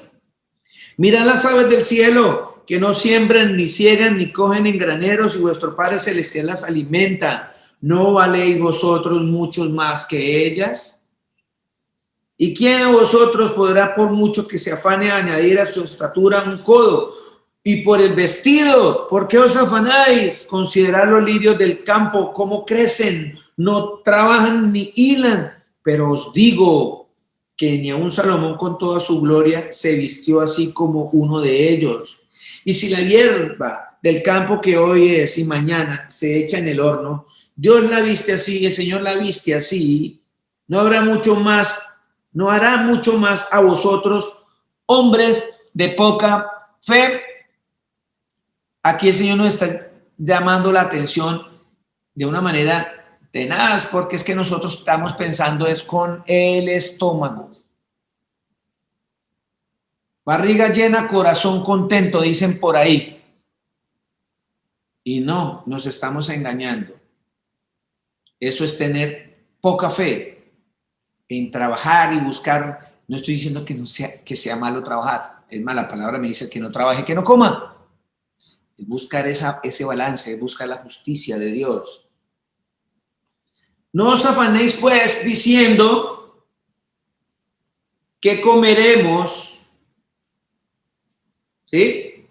Mirad las aves del cielo, que no siembran, ni ciegan, ni cogen en graneros, y vuestro Padre Celestial las alimenta. ¿No valéis vosotros muchos más que ellas? ¿Y quién a vosotros podrá, por mucho que se afane, añadir a su estatura un codo? Y por el vestido, ¿por qué os afanáis? Considerad los lirios del campo, cómo crecen, no trabajan ni hilan. Pero os digo que ni aun Salomón con toda su gloria se vistió así como uno de ellos. Y si la hierba del campo que hoy es y mañana se echa en el horno, Dios la viste así, el Señor la viste así, no hará mucho más a vosotros, hombres de poca fe. Aquí el Señor nos está llamando la atención de una manera tenaz, porque es que nosotros estamos pensando es con el estómago. Barriga llena, corazón contento, dicen por ahí. Y no, nos estamos engañando. Eso es tener poca fe en trabajar y buscar. No estoy diciendo que sea malo trabajar. Es más, la palabra me dice que no trabaje, que no coma. Es buscar ese balance, es buscar la justicia de Dios. No os afanéis pues diciendo qué comeremos, ¿sí?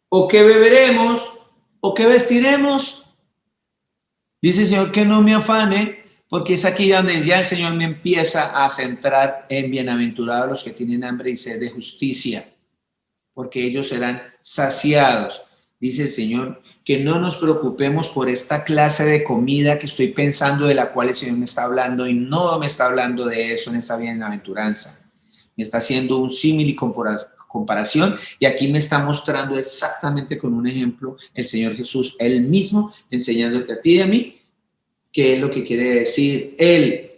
O qué beberemos, o qué vestiremos. Dice el Señor que no me afane, porque es aquí donde ya el Señor me empieza a centrar en bienaventurados los que tienen hambre y sed de justicia, porque ellos serán saciados. Dice el Señor que no nos preocupemos por esta clase de comida que estoy pensando, de la cual el Señor me está hablando, y no me está hablando de eso en esa bienaventuranza. Me está haciendo un símil y comparación, y aquí me está mostrando exactamente con un ejemplo el Señor Jesús, Él mismo, enseñándote a ti y a mí qué es lo que quiere decir Él.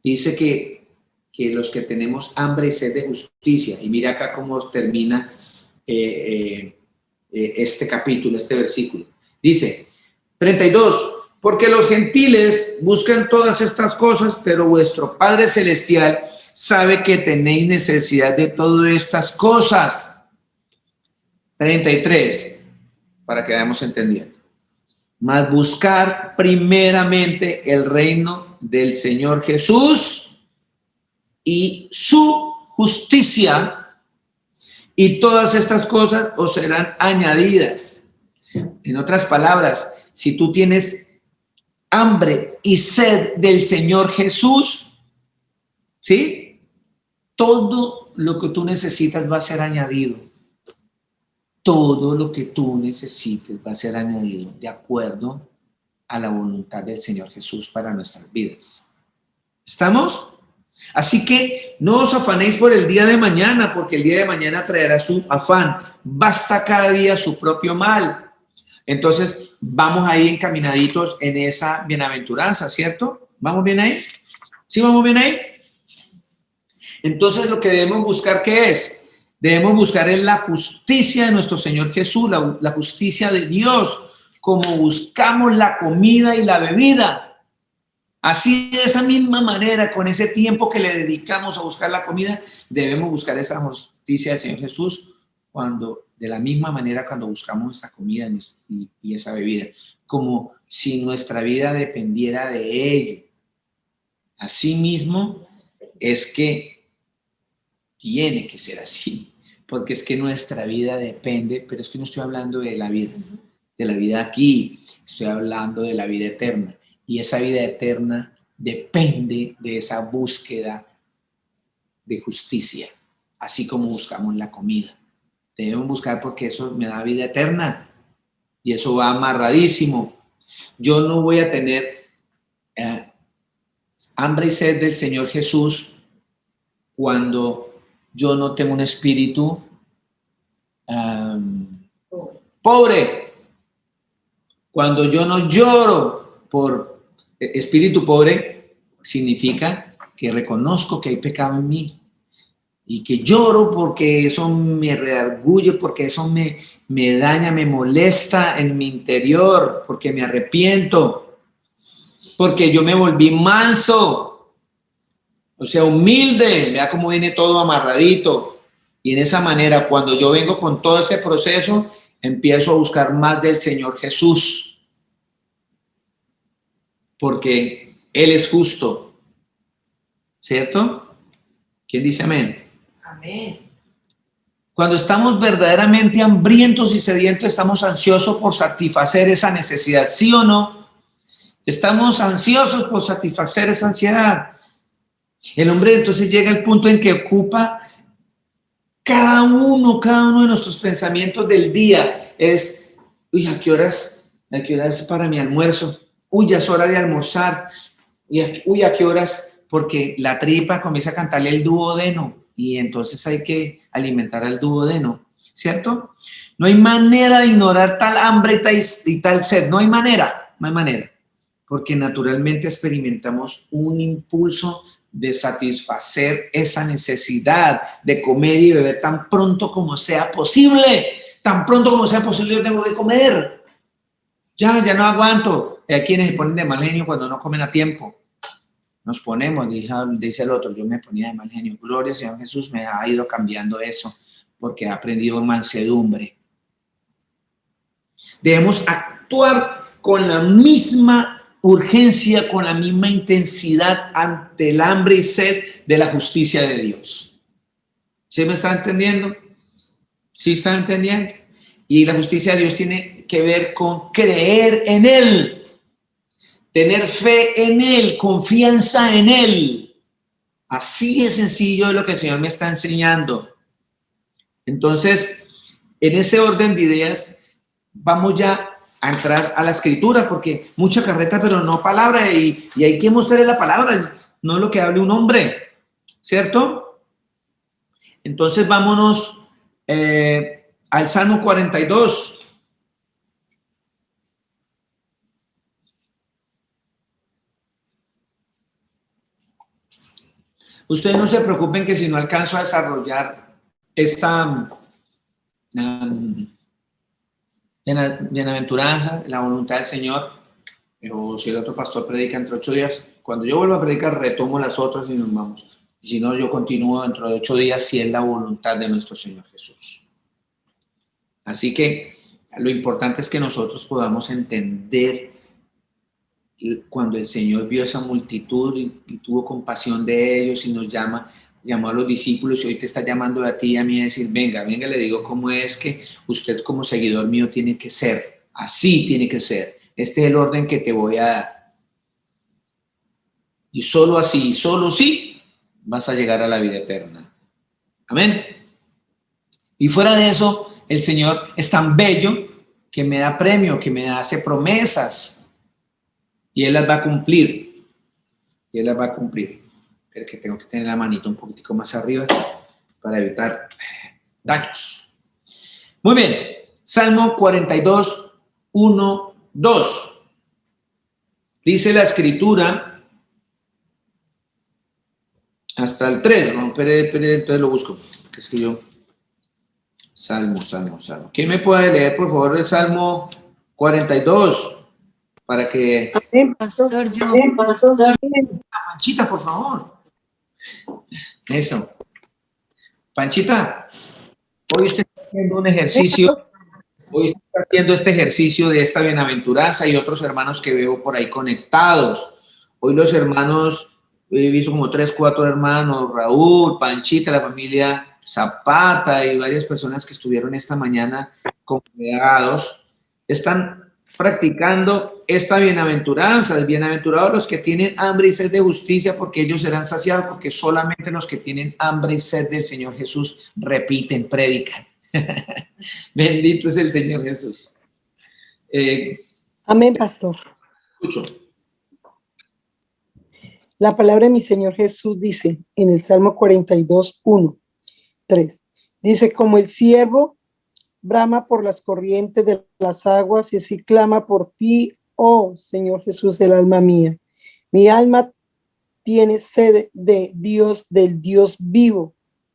Dice que los que tenemos hambre y sed de justicia, y mira acá cómo termina este capítulo, este versículo. Dice, 32, porque los gentiles buscan todas estas cosas, pero vuestro Padre Celestial sabe que tenéis necesidad de todas estas cosas. 33, para que vayamos entendiendo. Mas buscar primeramente el reino del Señor Jesús y su justicia, y todas estas cosas os serán añadidas. En otras palabras, si tú tienes hambre y sed del Señor Jesús, ¿sí? Todo lo que tú necesitas va a ser añadido. Todo lo que tú necesites va a ser añadido de acuerdo a la voluntad del Señor Jesús para nuestras vidas. ¿Estamos? Así que no os afanéis por el día de mañana, porque el día de mañana traerá su afán. Basta cada día su propio mal. Entonces, vamos ahí encaminaditos en esa bienaventuranza, ¿cierto? ¿Vamos bien ahí? ¿Sí vamos bien ahí? Entonces, lo que debemos buscar, ¿qué es? Debemos buscar es la justicia de nuestro Señor Jesús, la justicia de Dios, como buscamos la comida y la bebida. Así, de esa misma manera, con ese tiempo que le dedicamos a buscar la comida, debemos buscar esa justicia del Señor Jesús de la misma manera cuando buscamos esa comida y esa bebida, como si nuestra vida dependiera de ello. Asimismo, es que tiene que ser así, porque es que nuestra vida depende, pero es que no estoy hablando de la vida aquí, estoy hablando de la vida eterna. Y esa vida eterna depende de esa búsqueda de justicia, así como buscamos la comida. Debemos buscar porque eso me da vida eterna y eso va amarradísimo. Yo no voy a tener hambre y sed del Señor Jesús cuando yo no tengo un espíritu pobre, cuando yo no lloro por espíritu pobre, significa que reconozco que hay pecado en mí y que lloro porque eso me redarguye, porque eso me daña, me molesta en mi interior, porque me arrepiento, porque yo me volví manso, o sea, humilde. Vea cómo viene todo amarradito. Y en esa manera, cuando yo vengo con todo ese proceso, empiezo a buscar más del Señor Jesús, porque Él es justo, ¿cierto? ¿Quién dice amén? Amén. Cuando estamos verdaderamente hambrientos y sedientos, estamos ansiosos por satisfacer esa necesidad, ¿sí o no? Estamos ansiosos por satisfacer esa ansiedad. El hombre entonces llega al punto en que ocupa cada uno de nuestros pensamientos del día. Es, uy, ¿a qué horas es para mi almuerzo? Uy, ya es hora de almorzar. Uy, ¿a qué horas? Porque la tripa comienza a cantarle el duodeno y entonces hay que alimentar al duodeno, ¿cierto? No hay manera de ignorar tal hambre y tal sed. No hay manera, porque naturalmente experimentamos un impulso de satisfacer esa necesidad de comer y beber tan pronto como sea posible. Tan pronto como sea posible yo tengo que comer. Ya no aguanto. Hay quienes se ponen de mal genio cuando no comen a tiempo. Nos ponemos, dice el otro, yo me ponía de mal genio. Gloria al Señor Jesús, me ha ido cambiando eso porque he aprendido mansedumbre. Debemos actuar con la misma urgencia, con la misma intensidad ante el hambre y sed de la justicia de Dios. ¿Sí me está entendiendo? ¿Sí está entendiendo? Y la justicia de Dios tiene que ver con creer en Él, tener fe en Él, confianza en Él. Así de sencillo es lo que el Señor me está enseñando. Entonces, en ese orden de ideas, vamos ya a entrar a la escritura, porque mucha carreta, pero no palabra, y hay que mostrarle la palabra, no lo que hable un hombre, ¿cierto? Entonces, vámonos al Salmo 42. Ustedes no se preocupen que si no alcanzo a desarrollar esta bienaventuranza, la voluntad del Señor, o si el otro pastor predica entre 8 días, cuando yo vuelva a predicar retomo las otras y nos vamos. Y si no, yo continúo dentro de 8 días si es la voluntad de nuestro Señor Jesús. Así que lo importante es que nosotros podamos entender cuando el Señor vio esa multitud y tuvo compasión de ellos y nos llamó a los discípulos y hoy te está llamando a ti y a mí a decir, venga, le digo cómo es que usted como seguidor mío tiene que ser, así tiene que ser, este es el orden que te voy a dar. Y solo así, solo sí, vas a llegar a la vida eterna. Amén. Y fuera de eso, el Señor es tan bello que me da premio, que me hace promesas y Él las va a cumplir. Y Él las va a cumplir. Pero que tengo que tener la manita un poquitico más arriba para evitar daños. Muy bien. Salmo 42, 1, 2. Dice la Escritura hasta el 3. No, espere, entonces lo busco. Porque es que yo... Salmo. ¿Quién me puede leer, por favor, el Salmo 42? Para que... Pastor, yo. Panchita, por favor. Eso. Panchita, hoy usted está haciendo un ejercicio. Hoy está haciendo este ejercicio de esta bienaventuranza y otros hermanos que veo por ahí conectados. Hoy los hermanos, he visto como 3, 4 hermanos, Raúl, Panchita, la familia Zapata y varias personas que estuvieron esta mañana congregados, están practicando esta bienaventuranza. Bienaventurados los que tienen hambre y sed de justicia, porque ellos serán saciados, porque solamente los que tienen hambre y sed del Señor Jesús repiten, predican. Bendito es el Señor Jesús. Amén, pastor. Escucho. La palabra de mi Señor Jesús dice en el Salmo 42, 1, 3. Dice, como el ciervo brama por las corrientes de las aguas y así clama por ti, oh Señor Jesús, el alma mía. Mi alma tiene sed de Dios, del Dios vivo.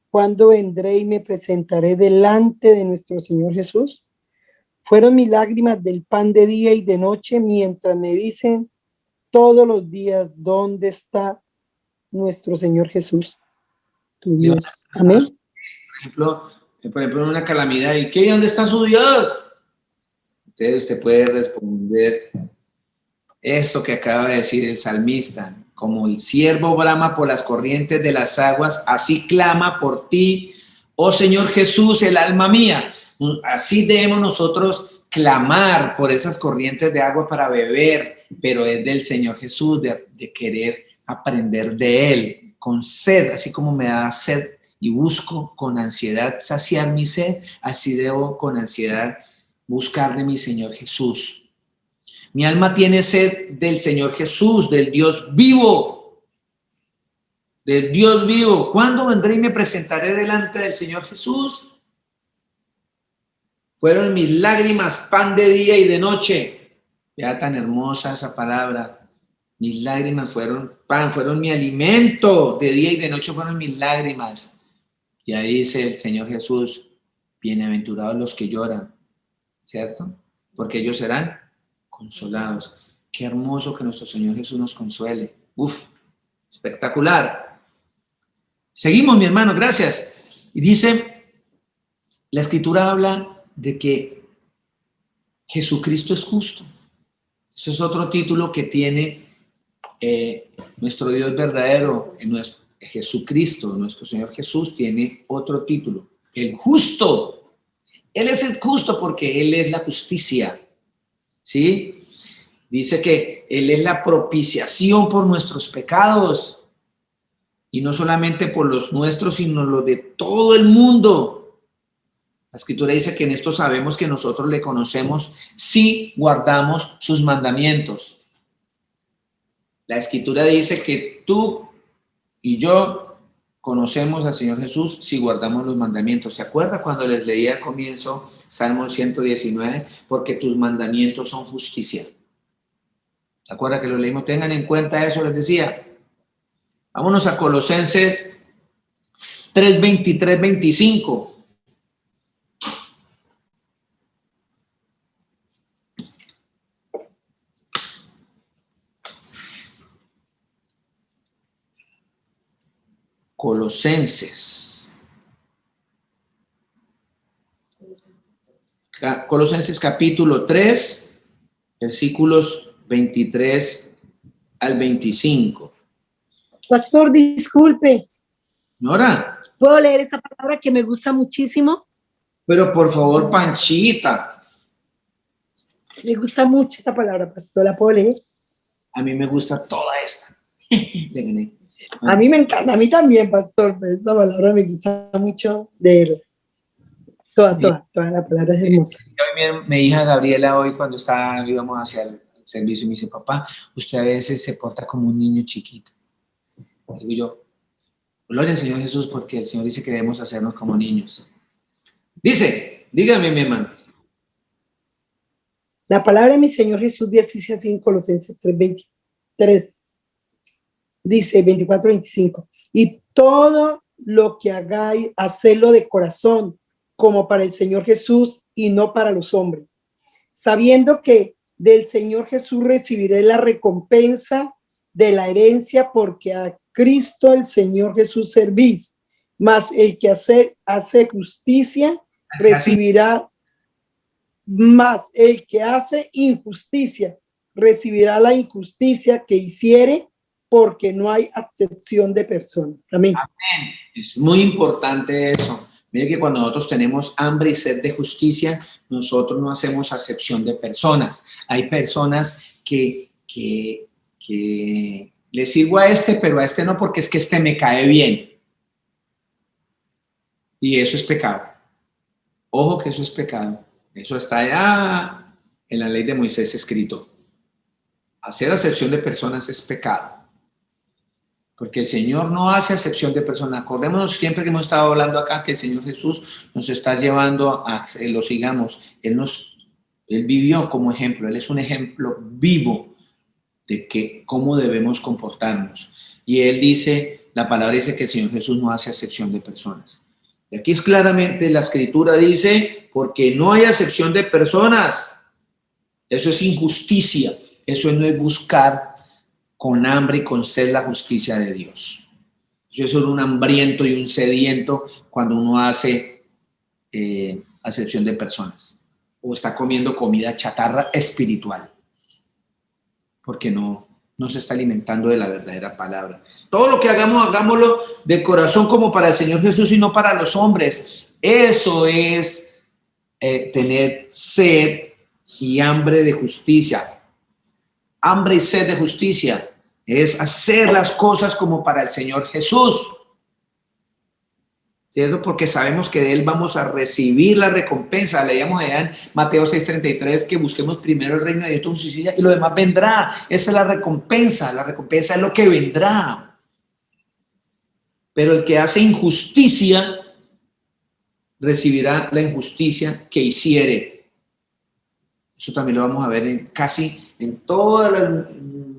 ¿Cuándo vendré y me presentaré delante de nuestro Señor Jesús? Fueron mis lágrimas del pan de día y de noche, mientras me dicen todos los días, ¿dónde está nuestro Señor Jesús, tu Dios? Amén. Por ejemplo, en una calamidad, ¿y qué? ¿Dónde está su Dios? Entonces usted puede responder esto que acaba de decir el salmista: como el ciervo brama por las corrientes de las aguas, así clama por ti, oh Señor Jesús, el alma mía. Así debemos nosotros clamar por esas corrientes de agua para beber, pero es del Señor Jesús, de querer aprender de Él, con sed, así como me da sed y busco con ansiedad saciar mi sed, así debo con ansiedad buscar de mi Señor Jesús. Mi alma tiene sed del Señor Jesús, del Dios vivo, del Dios vivo. ¿Cuándo vendré y me presentaré delante del Señor Jesús? Fueron mis lágrimas pan de día y de noche. Vea tan hermosa esa palabra. Mis lágrimas fueron pan, fueron mi alimento. De día y de noche fueron mis lágrimas. Y ahí dice el Señor Jesús, bienaventurados los que lloran, ¿cierto? Porque ellos serán consolados. Qué hermoso que nuestro Señor Jesús nos consuele. Uf, espectacular. Seguimos, mi hermano, gracias. Y dice, la Escritura habla de que Jesucristo es justo. Ese es otro título que tiene nuestro Dios verdadero, Jesucristo, nuestro Señor Jesús, tiene otro título, el justo. Él es el justo porque Él es la justicia, ¿sí? Dice que Él es la propiciación por nuestros pecados, y no solamente por los nuestros, sino los de todo el mundo. La Escritura dice que en esto sabemos que nosotros le conocemos si guardamos sus mandamientos. La Escritura dice que tú y yo conocemos al Señor Jesús si guardamos los mandamientos. ¿Se acuerda cuando les leía al comienzo Salmo 119? Porque tus mandamientos son justicia. ¿Se acuerda que lo leímos? Tengan en cuenta eso, les decía. Vámonos a Colosenses 3, 23, 25. Colosenses capítulo 3, versículos 23 al 25. Pastor, disculpe, Señora, ¿puedo leer esa palabra que me gusta muchísimo? pero por favor, Panchita, Me gusta mucho esta palabra, pastor, ¿la puedo leer? a mí me gusta toda esta. Le gané. A mí me encanta, a mí también, pastor, pero esta palabra me gusta mucho leerla. Toda la palabra es hermosa. Mi hija Gabriela hoy cuando íbamos hacia el servicio me dice, papá, usted a veces se porta como un niño chiquito. Digo yo, gloria al Señor Jesús porque el Señor dice que debemos hacernos como niños. Dice, dígame mi hermano. La palabra de mi Señor Jesús dice así en Colosenses 3:23. Dice 24-25. Y todo lo que hagáis, hacedlo de corazón, como para el Señor Jesús y no para los hombres, sabiendo que del Señor Jesús recibiré la recompensa de la herencia, porque a Cristo el Señor Jesús servís, mas el que hace justicia recibirá, mas el que hace injusticia recibirá la injusticia que hiciere, porque no hay acepción de personas. Amén. Es muy importante eso. Mire que cuando nosotros tenemos hambre y sed de justicia, nosotros no hacemos acepción de personas. Hay personas que le sirvo a este, pero a este no, porque es que este me cae bien. Y eso es pecado. Ojo que eso es pecado. Eso está allá en la ley de Moisés escrito. Hacer acepción de personas es pecado. Porque el Señor no hace acepción de personas. Acordémonos siempre que hemos estado hablando acá que el Señor Jesús nos está llevando a que lo sigamos. Él vivió como ejemplo. Él es un ejemplo vivo de cómo debemos comportarnos. Y Él dice, la palabra dice que el Señor Jesús no hace acepción de personas. Y aquí es claramente la Escritura dice, porque no hay acepción de personas. Eso es injusticia. Eso no es buscar con hambre y con sed la justicia de Dios. Yo soy un hambriento y un sediento cuando uno hace acepción de personas o está comiendo comida chatarra espiritual, porque no se está alimentando de la verdadera palabra. Todo lo que hagamos, hagámoslo de corazón como para el Señor Jesús y no para los hombres. Eso es tener sed y hambre de justicia. Hambre y sed de justicia es hacer las cosas como para el Señor Jesús, ¿cierto? Porque sabemos que de Él vamos a recibir la recompensa. Leíamos allá en Mateo 6:33 que busquemos primero el reino de Dios y su justicia y lo demás vendrá. Esa es la recompensa es lo que vendrá. Pero el que hace injusticia recibirá la injusticia que hiciere. Eso también lo vamos a ver casi en todas las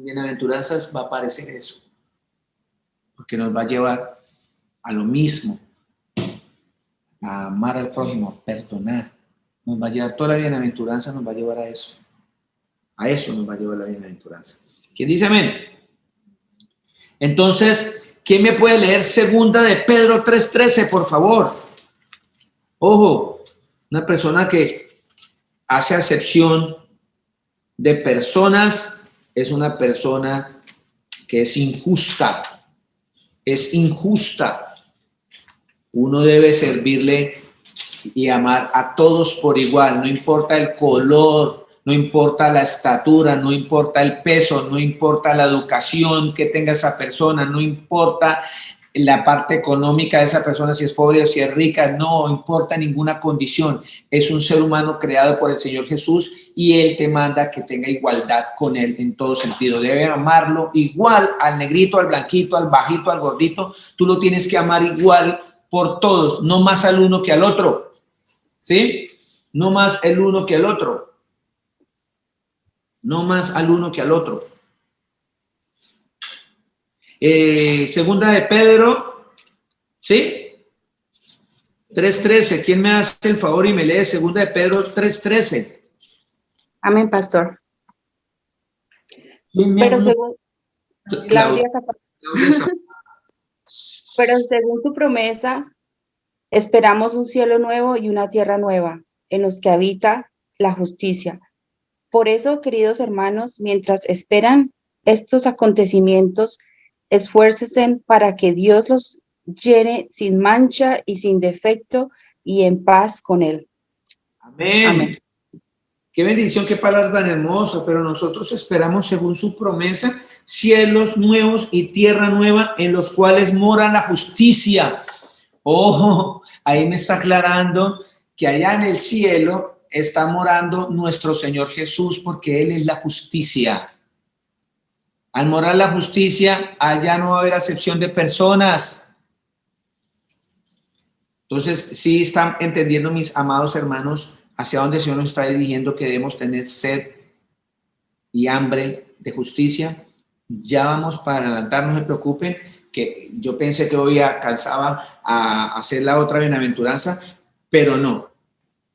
bienaventuranzas va a aparecer eso, porque nos va a llevar a lo mismo, a amar al prójimo, a perdonar. Nos va a llevar, toda la bienaventuranza nos va a llevar a eso nos va a llevar la bienaventuranza. ¿Quién dice amén? Entonces, ¿quién me puede leer segunda de Pedro 3:13, por favor? Ojo, una persona que hace acepción de personas es una persona que es injusta. Es injusta. Uno debe servirle y amar a todos por igual, no importa el color, no importa la estatura, no importa el peso, no importa la educación que tenga esa persona, no importa la parte económica de esa persona, si es pobre o si es rica, no importa ninguna condición. Es un ser humano creado por el Señor Jesús y Él te manda que tenga igualdad con Él en todo sentido. Debe amarlo igual al negrito, al blanquito, al bajito, al gordito. Tú lo tienes que amar igual por todos, no más al uno que al otro. ¿Sí? No más el uno que al otro. No más al uno que al otro. Segunda de Pedro, ¿sí? 3:13. ¿Quién me hace el favor y me lee segunda de Pedro 3:13? Amén, pastor. ¿Quién me Pero habló? según Claudia Claudia Zapata, pero según tu promesa, esperamos un cielo nuevo y una tierra nueva, en los que habita la justicia. Por eso, queridos hermanos, mientras esperan estos acontecimientos, esfuércense para que Dios los llene sin mancha y sin defecto y en paz con Él. Amén. Amén. Qué bendición, qué palabra tan hermosa, pero nosotros esperamos, según su promesa, cielos nuevos y tierra nueva en los cuales mora la justicia. Ojo, ahí me está aclarando que allá en el cielo está morando nuestro Señor Jesús, porque Él es la justicia. Al morar la justicia, allá no va a haber acepción de personas. Entonces, sí están entendiendo, mis amados hermanos, hacia dónde el Señor nos está dirigiendo, que debemos tener sed y hambre de justicia. Ya vamos para adelantar, no se preocupen, que yo pensé que hoy alcanzaba a hacer la otra bienaventuranza, pero no,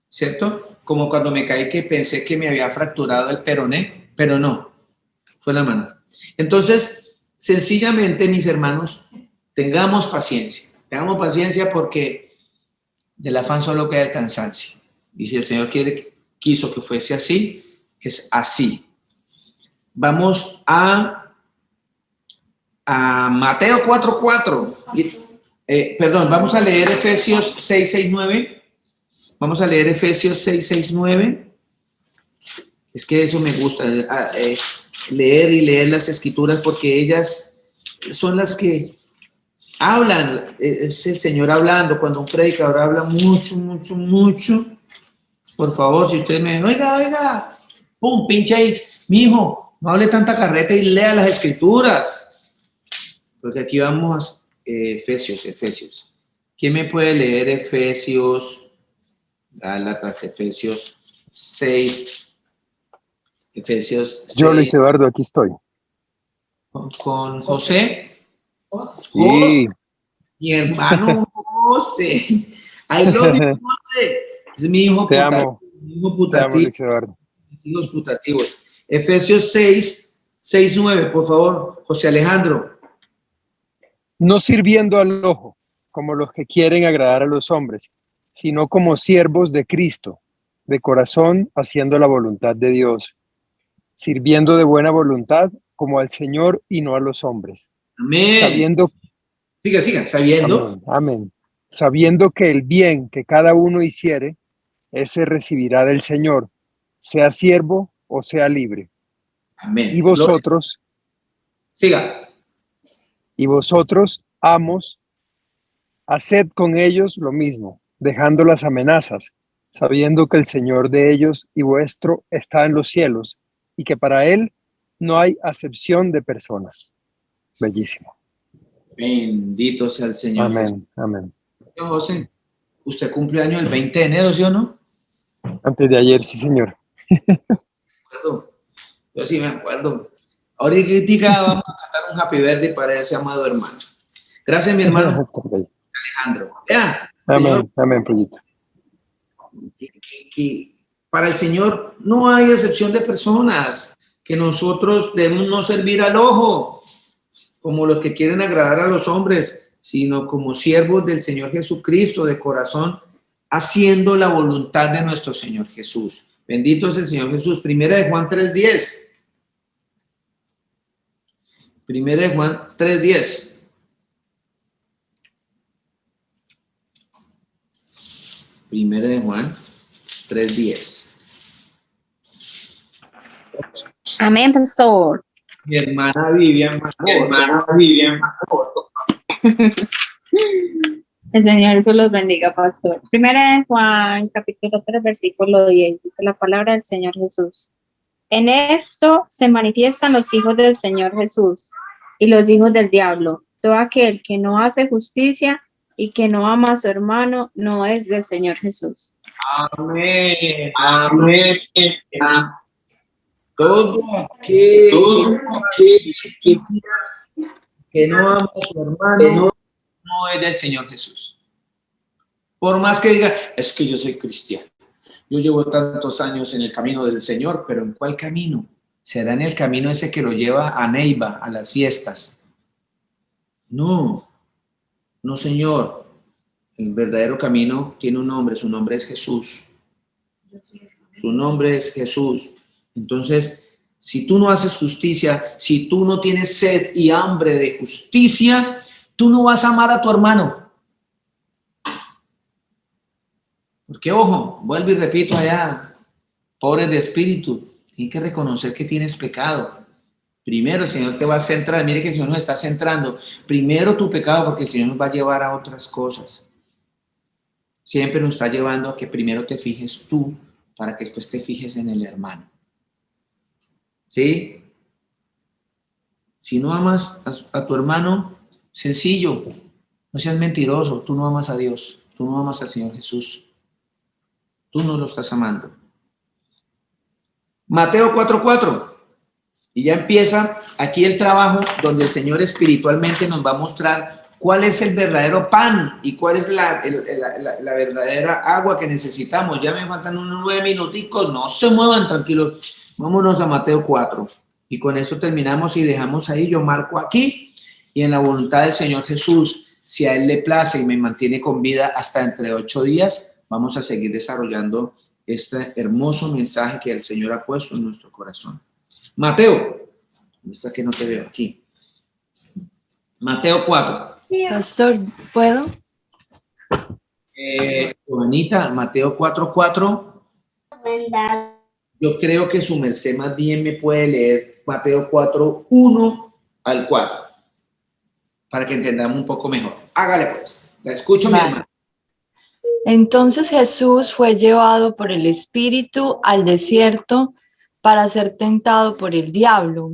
¿cierto? Como cuando me caí, que pensé que me había fracturado el peroné, pero no, fue la mano. Entonces, sencillamente, mis hermanos, tengamos paciencia porque del afán solo queda el cansancio. Y si el Señor quiso que fuese así, es así. Vamos a Mateo 4:4. Perdón, vamos a leer Efesios 6:6-9. Vamos a leer Efesios 6:6-9. Es que eso me gusta, leer y leer las escrituras, porque ellas son las que hablan. Es el Señor hablando. Cuando un predicador habla mucho, por favor, si ustedes me ven, oiga, pum, pincha ahí, mijo, no hable tanta carreta y lea las escrituras. Porque aquí vamos a Efesios. ¿Quién me puede leer Efesios, Gálatas, Efesios 6? Efesios 6. Yo, Luis Eduardo, aquí estoy. Con José. Sí. Mi hermano José. I love you, José. Es mi hijo Te putativo. amo. Mi hijo Te amo, putativo. Luis Eduardo. Hijos putativos. Efesios 6:9, por favor, José Alejandro. No sirviendo al ojo, como los que quieren agradar a los hombres, sino como siervos de Cristo, de corazón, haciendo la voluntad de Dios, sirviendo de buena voluntad, como al Señor y no a los hombres. Amén. Sabiendo, Siga, sabiendo. amén, amén. Sabiendo que el bien que cada uno hiciere, ese recibirá del Señor, sea siervo o sea libre. Amén. Y vosotros, Siga. amos, haced con ellos lo mismo, dejando las amenazas, sabiendo que el Señor de ellos y vuestro está en los cielos, y que para Él no hay acepción de personas. Bellísimo. Bendito sea el Señor. Amén, amén. Señor José, usted cumple año el 20 de enero, ¿sí o no? Antes de ayer, sí, señor. Yo sí me acuerdo. Ahorita vamos a cantar un Happy Birthday para ese amado hermano. Gracias, mi hermano Alejandro. Ya, Señor, Amén, amén, pollito. que para el Señor no hay excepción de personas, que nosotros debemos no servir al ojo, como los que quieren agradar a los hombres, sino como siervos del Señor Jesucristo de corazón, haciendo la voluntad de nuestro Señor Jesús. Bendito es el Señor Jesús. Primera de Juan 3:10. Primera de Juan 3:10. Primera de Juan 3:10. Amén, pastor. Mi hermana Vivian. El Señor Jesús los bendiga, pastor. Primera de Juan, capítulo 3, versículo 10, dice la palabra del Señor Jesús. En esto se manifiestan los hijos del Señor Jesús y los hijos del diablo. Todo aquel que no hace justicia y que no ama a su hermano no es del Señor Jesús. Amén. Amén. Todo aquel que no ama a su hermano no es del Señor Jesús. Por más que diga, es que yo soy cristiano. Yo llevo tantos años en el camino del Señor, pero ¿en cuál camino? ¿Será en el camino ese que lo lleva a Neiva, a las fiestas? No, no, Señor. El verdadero camino tiene un nombre, su nombre es Jesús. Su nombre es Jesús. Entonces, si tú no haces justicia, si tú no tienes sed y hambre de justicia, tú no vas a amar a tu hermano. Porque, ojo, vuelvo y repito allá, pobres de espíritu, tienes que reconocer que tienes pecado. Primero el Señor te va a centrar, mire que el Señor nos está centrando. Primero tu pecado, porque el Señor nos va a llevar a otras cosas. Siempre nos está llevando a que primero te fijes tú, para que después te fijes en el hermano. ¿Sí? Si no amas a tu hermano, sencillo, no seas mentiroso, tú no amas a Dios, tú no amas al Señor Jesús. Tú no lo estás amando. Mateo 4:4. Y ya empieza aquí el trabajo donde el Señor espiritualmente nos va a mostrar cuál es el verdadero pan y cuál es la verdadera agua que necesitamos. Ya me faltan unos 9 minuticos, no se muevan, tranquilos. Vámonos a Mateo 4. Y con esto terminamos y dejamos ahí, yo marco aquí, y en la voluntad del Señor Jesús, si a Él le place y me mantiene con vida hasta entre 8 días, vamos a seguir desarrollando este hermoso mensaje que el Señor ha puesto en nuestro corazón. Mateo, ¿dónde está que no te veo aquí? Mateo 4. Pastor, ¿puedo? Juanita, Mateo 4:4. Yo creo que su merced más bien me puede leer Mateo 4:1 al 4, para que entendamos un poco mejor. Hágale pues, la escucho, mi hermano. Entonces Jesús fue llevado por el Espíritu al desierto para ser tentado por el diablo.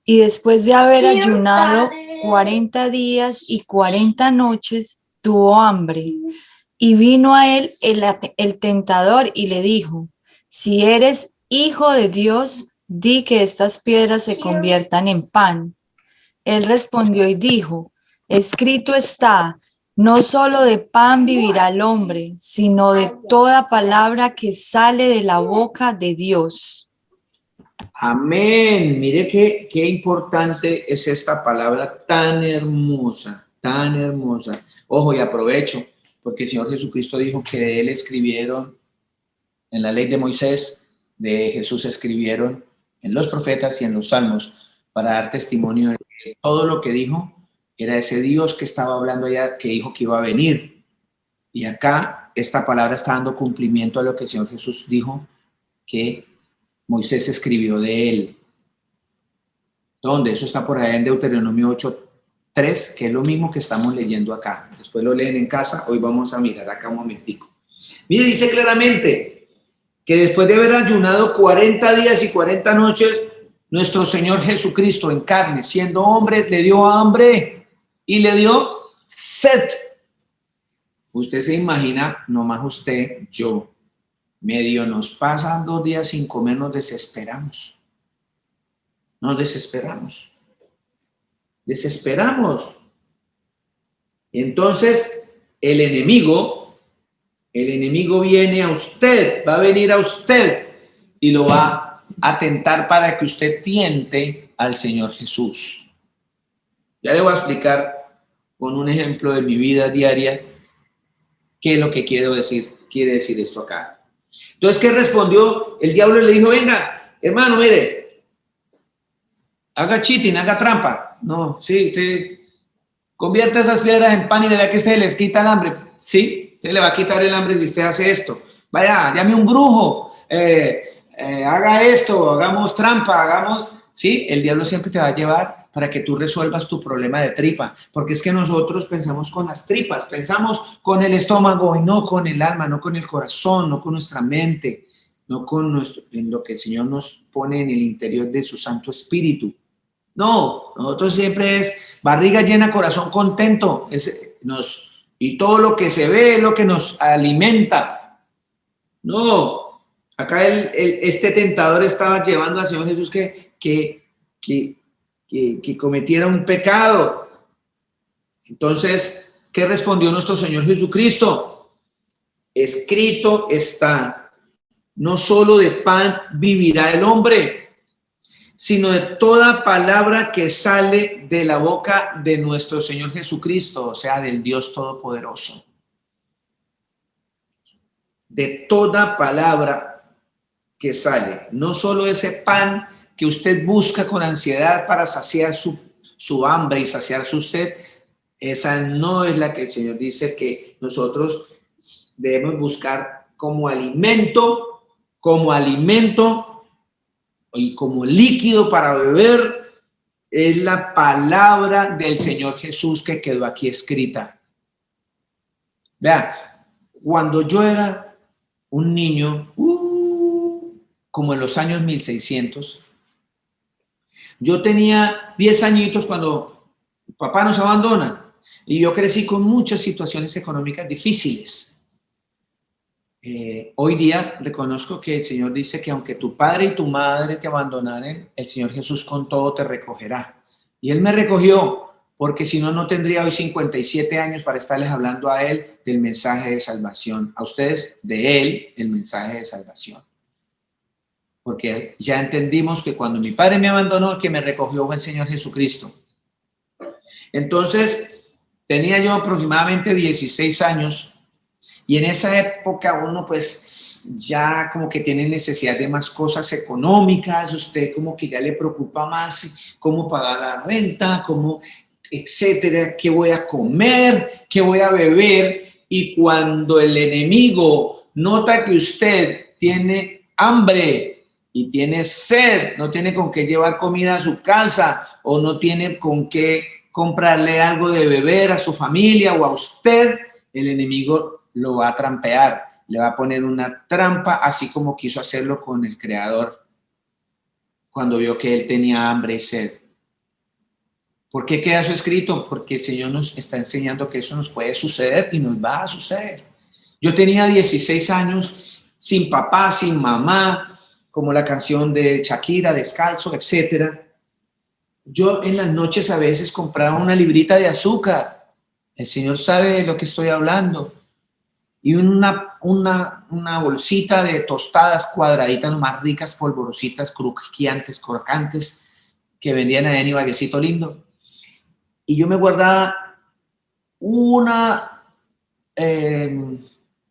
Y después de haber ayunado 40 días y 40 noches, tuvo hambre. Y vino a él el tentador y le dijo: si eres hijo de Dios, di que estas piedras se conviertan en pan. Él respondió y dijo: escrito está, no solo de pan vivirá el hombre, sino de toda palabra que sale de la boca de Dios. Amén. Mire qué importante es esta palabra tan hermosa, tan hermosa. Ojo, y aprovecho, porque el Señor Jesucristo dijo que de Él escribieron, en la ley de Moisés, de Jesús escribieron en los profetas y en los salmos, para dar testimonio de que todo lo que dijo era ese Dios que estaba hablando allá, que dijo que iba a venir. Y acá esta palabra está dando cumplimiento a lo que el Señor Jesús dijo, que Moisés escribió de él. ¿Dónde? Eso está por allá en Deuteronomio 8:3, que es lo mismo que estamos leyendo acá. Después lo leen en casa, hoy vamos a mirar acá un momentico. Mire, dice claramente que después de haber ayunado 40 días y 40 noches, nuestro Señor Jesucristo en carne, siendo hombre, le dio hambre y le dio sed. Usted se imagina, nomás usted, yo, medio nos pasan 2 días sin comer, nos desesperamos. Nos desesperamos. Desesperamos. Entonces, el enemigo viene a usted, va a venir a usted y lo va a tentar para que usted tiente al Señor Jesús. Ya le voy a explicar con un ejemplo de mi vida diaria qué es lo que quiere decir esto acá. Entonces, ¿qué respondió? El diablo le dijo: venga, hermano, mire, haga cheating, haga trampa. No, sí, usted convierte esas piedras en pan y verá que usted les quita el hambre. Sí, usted le va a quitar el hambre si usted hace esto. Vaya, llame un brujo, haga esto, hagamos trampa, hagamos... Sí, el diablo siempre te va a llevar para que tú resuelvas tu problema de tripa, porque es que nosotros pensamos con las tripas, pensamos con el estómago y no con el alma, no con el corazón, no con nuestra mente, no con en lo que el Señor nos pone en el interior de su Santo Espíritu. No, nosotros siempre es barriga llena, corazón contento, y todo lo que se ve es lo que nos alimenta. No, acá este tentador estaba llevando al Señor Jesús que cometiera un pecado. Entonces, ¿qué respondió nuestro Señor Jesucristo? Escrito está, no solo de pan vivirá el hombre, sino de toda palabra que sale de la boca de nuestro Señor Jesucristo, o sea, del Dios Todopoderoso. De toda palabra que sale, no solo ese pan que usted busca con ansiedad para saciar su hambre y saciar su sed, esa no es la que el Señor dice que nosotros debemos buscar como alimento y como líquido para beber. Es la palabra del Señor Jesús que quedó aquí escrita. Vea, cuando yo era un niño, como en los años 1600, yo tenía 10 añitos cuando papá nos abandona y yo crecí con muchas situaciones económicas difíciles. Hoy día reconozco que el Señor dice que aunque tu padre y tu madre te abandonaren, el Señor Jesús con todo te recogerá. Y Él me recogió, porque si no, no tendría hoy 57 años para estarles hablando a Él del mensaje de salvación. A ustedes, de Él, el mensaje de salvación. Porque ya entendimos que cuando mi padre me abandonó, el que me recogió fue el Señor Jesucristo. Entonces, tenía yo aproximadamente 16 años. Y en esa época uno pues ya como que tiene necesidad de más cosas económicas, usted como que ya le preocupa más cómo pagar la renta, cómo, etcétera, qué voy a comer, qué voy a beber. Y cuando el enemigo nota que usted tiene hambre y tiene sed, no tiene con qué llevar comida a su casa o no tiene con qué comprarle algo de beber a su familia o a usted, el enemigo lo va a trampear, le va a poner una trampa, así como quiso hacerlo con el Creador cuando vio que él tenía hambre y sed. ¿Por qué queda eso escrito? Porque el Señor nos está enseñando que eso nos puede suceder y nos va a suceder. Yo tenía 16 años sin papá, sin mamá, como la canción de Shakira, Descalzo, etcétera. Yo en las noches a veces compraba una librita de azúcar. El Señor sabe de lo que estoy hablando. Y una bolsita de tostadas cuadraditas, más ricas, polvorositas, crujientes, crocantes, que vendían allá en Ibaguecito Lindo. Y yo me guardaba una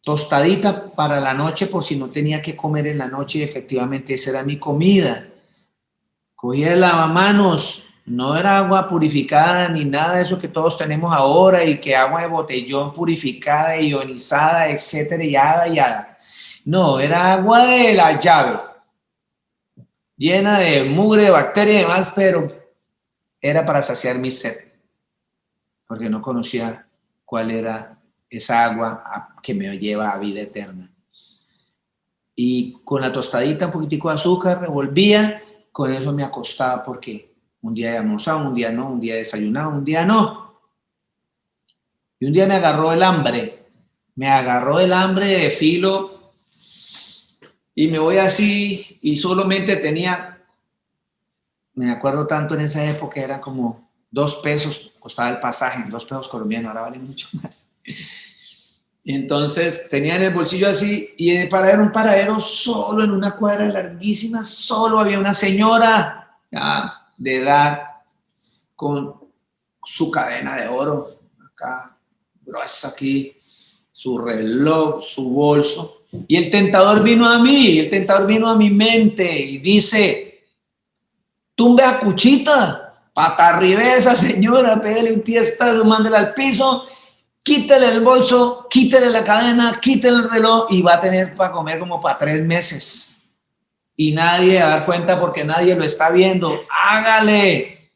tostadita para la noche por si no tenía que comer en la noche, y efectivamente esa era mi comida. Cogía el lavamanos, no era agua purificada ni nada de eso que todos tenemos ahora y que agua de botellón purificada, ionizada, etcétera, yada. No, era agua de la llave, llena de mugre, bacterias y demás, pero era para saciar mi sed, porque no conocía cuál era esa agua que me lleva a vida eterna. Y con la tostadita, un poquitico de azúcar, revolvía, con eso me acostaba porque un día almorzaba, un día no, un día desayunaba, un día no. Y un día me agarró el hambre de filo y me voy así y solamente tenía, me acuerdo tanto en esa época, era como 2 pesos, costaba el pasaje, 2 pesos colombianos, ahora vale mucho más. Entonces tenía en el bolsillo así y el paradero era un paradero solo en una cuadra larguísima, solo había una señora ya de edad con su cadena de oro acá, gruesa aquí, su reloj, su bolso. Y el tentador vino a mí, el tentador vino a mi mente y dice, tumbe a Cuchita, pata arriba a esa señora, pégale un tiestazo, mándela al piso, quítale el bolso, quítale la cadena, quítale el reloj y va a tener para comer como para 3 meses. Y nadie va a dar cuenta porque nadie lo está viendo. ¡Hágale!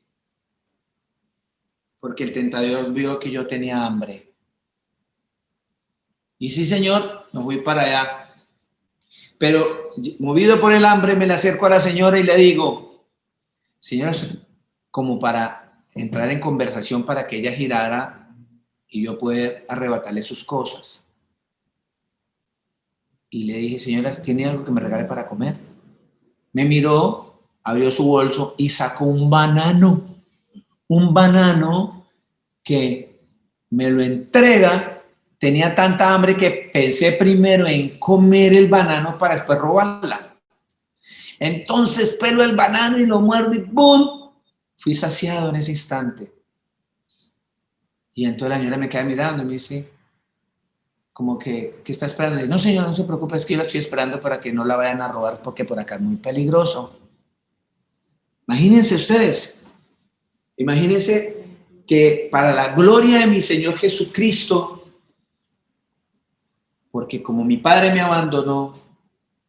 Porque el tentador vio que yo tenía hambre. Y sí, señor, me voy para allá. Pero movido por el hambre me le acerco a la señora y le digo, señora, como para entrar en conversación para que ella girara y yo poder arrebatarle sus cosas. Y le dije, señora, ¿tiene algo que me regale para comer? Me miró, abrió su bolso y sacó un banano que me lo entrega. Tenía tanta hambre que pensé primero en comer el banano para después robarla. Entonces pelo el banano y lo muerdo y ¡bum! Fui saciado en ese instante. Y entonces la señora me queda mirando y me dice, como que, ¿qué está esperando? Le digo, no, señor, no se preocupe, es que yo la estoy esperando para que no la vayan a robar porque por acá es muy peligroso. Imagínense ustedes, imagínense que para la gloria de mi Señor Jesucristo, porque como mi padre me abandonó,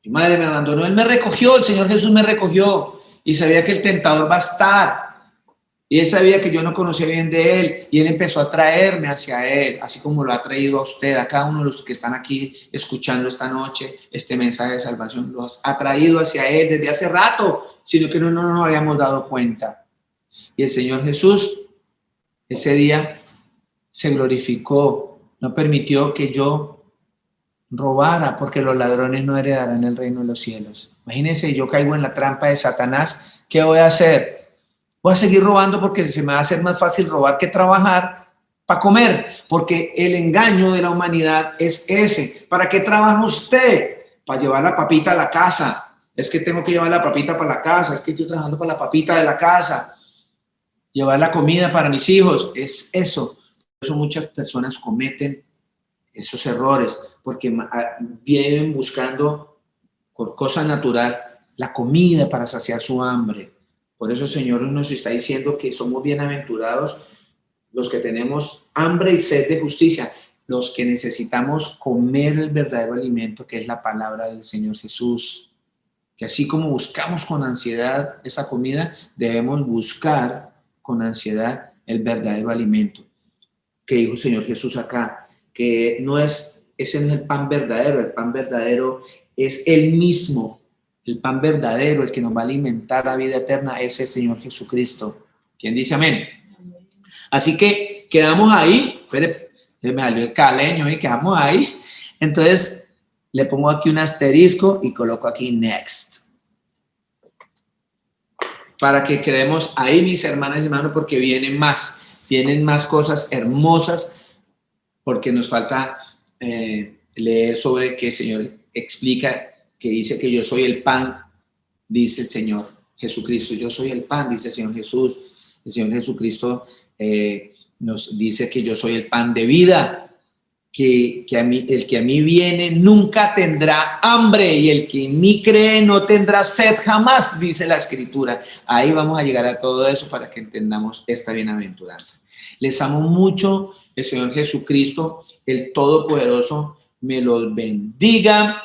mi madre me abandonó, Él me recogió, el Señor Jesús me recogió y sabía que el tentador va a estar. Y Él sabía que yo no conocía bien de Él y Él empezó a traerme hacia Él, así como lo ha traído a usted, a cada uno de los que están aquí escuchando esta noche este mensaje de salvación, los ha traído hacia Él desde hace rato, sino que no nos habíamos dado cuenta. Y el Señor Jesús ese día se glorificó, no permitió que yo robara, porque los ladrones no heredarán el reino de los cielos. Imagínense, yo caigo en la trampa de Satanás, ¿qué voy a hacer? Voy a seguir robando porque se me va a hacer más fácil robar que trabajar para comer, porque el engaño de la humanidad es ese. ¿Para qué trabaja usted? Para llevar la papita a la casa. Es que tengo que llevar la papita para la casa, es que estoy trabajando para la papita de la casa. Llevar la comida para mis hijos, es eso. Por eso muchas personas cometen esos errores, porque vienen buscando por cosa natural la comida para saciar su hambre. Por eso el Señor nos está diciendo que somos bienaventurados los que tenemos hambre y sed de justicia, los que necesitamos comer el verdadero alimento que es la palabra del Señor Jesús. Que así como buscamos con ansiedad esa comida, debemos buscar con ansiedad el verdadero alimento. Que dijo el Señor Jesús acá, que ese no es el pan verdadero es Él mismo. El pan verdadero, el que nos va a alimentar la vida eterna, es el Señor Jesucristo. ¿Quién dice amén? Así que quedamos ahí. Espere, me salió el caleño y quedamos ahí. Entonces, le pongo aquí un asterisco y coloco aquí next. Para que quedemos ahí, mis hermanas y hermanos, porque vienen más cosas hermosas, porque nos falta leer sobre que el Señor explica, que dice que yo soy el pan, dice el Señor Jesucristo. Yo soy el pan, dice el Señor Jesús. El Señor Jesucristo nos dice que yo soy el pan de vida, que el que a mí viene nunca tendrá hambre y el que en mí cree no tendrá sed jamás, dice la Escritura. Ahí vamos a llegar a todo eso para que entendamos esta bienaventuranza. Les amo mucho. El Señor Jesucristo, el Todopoderoso, me los bendiga.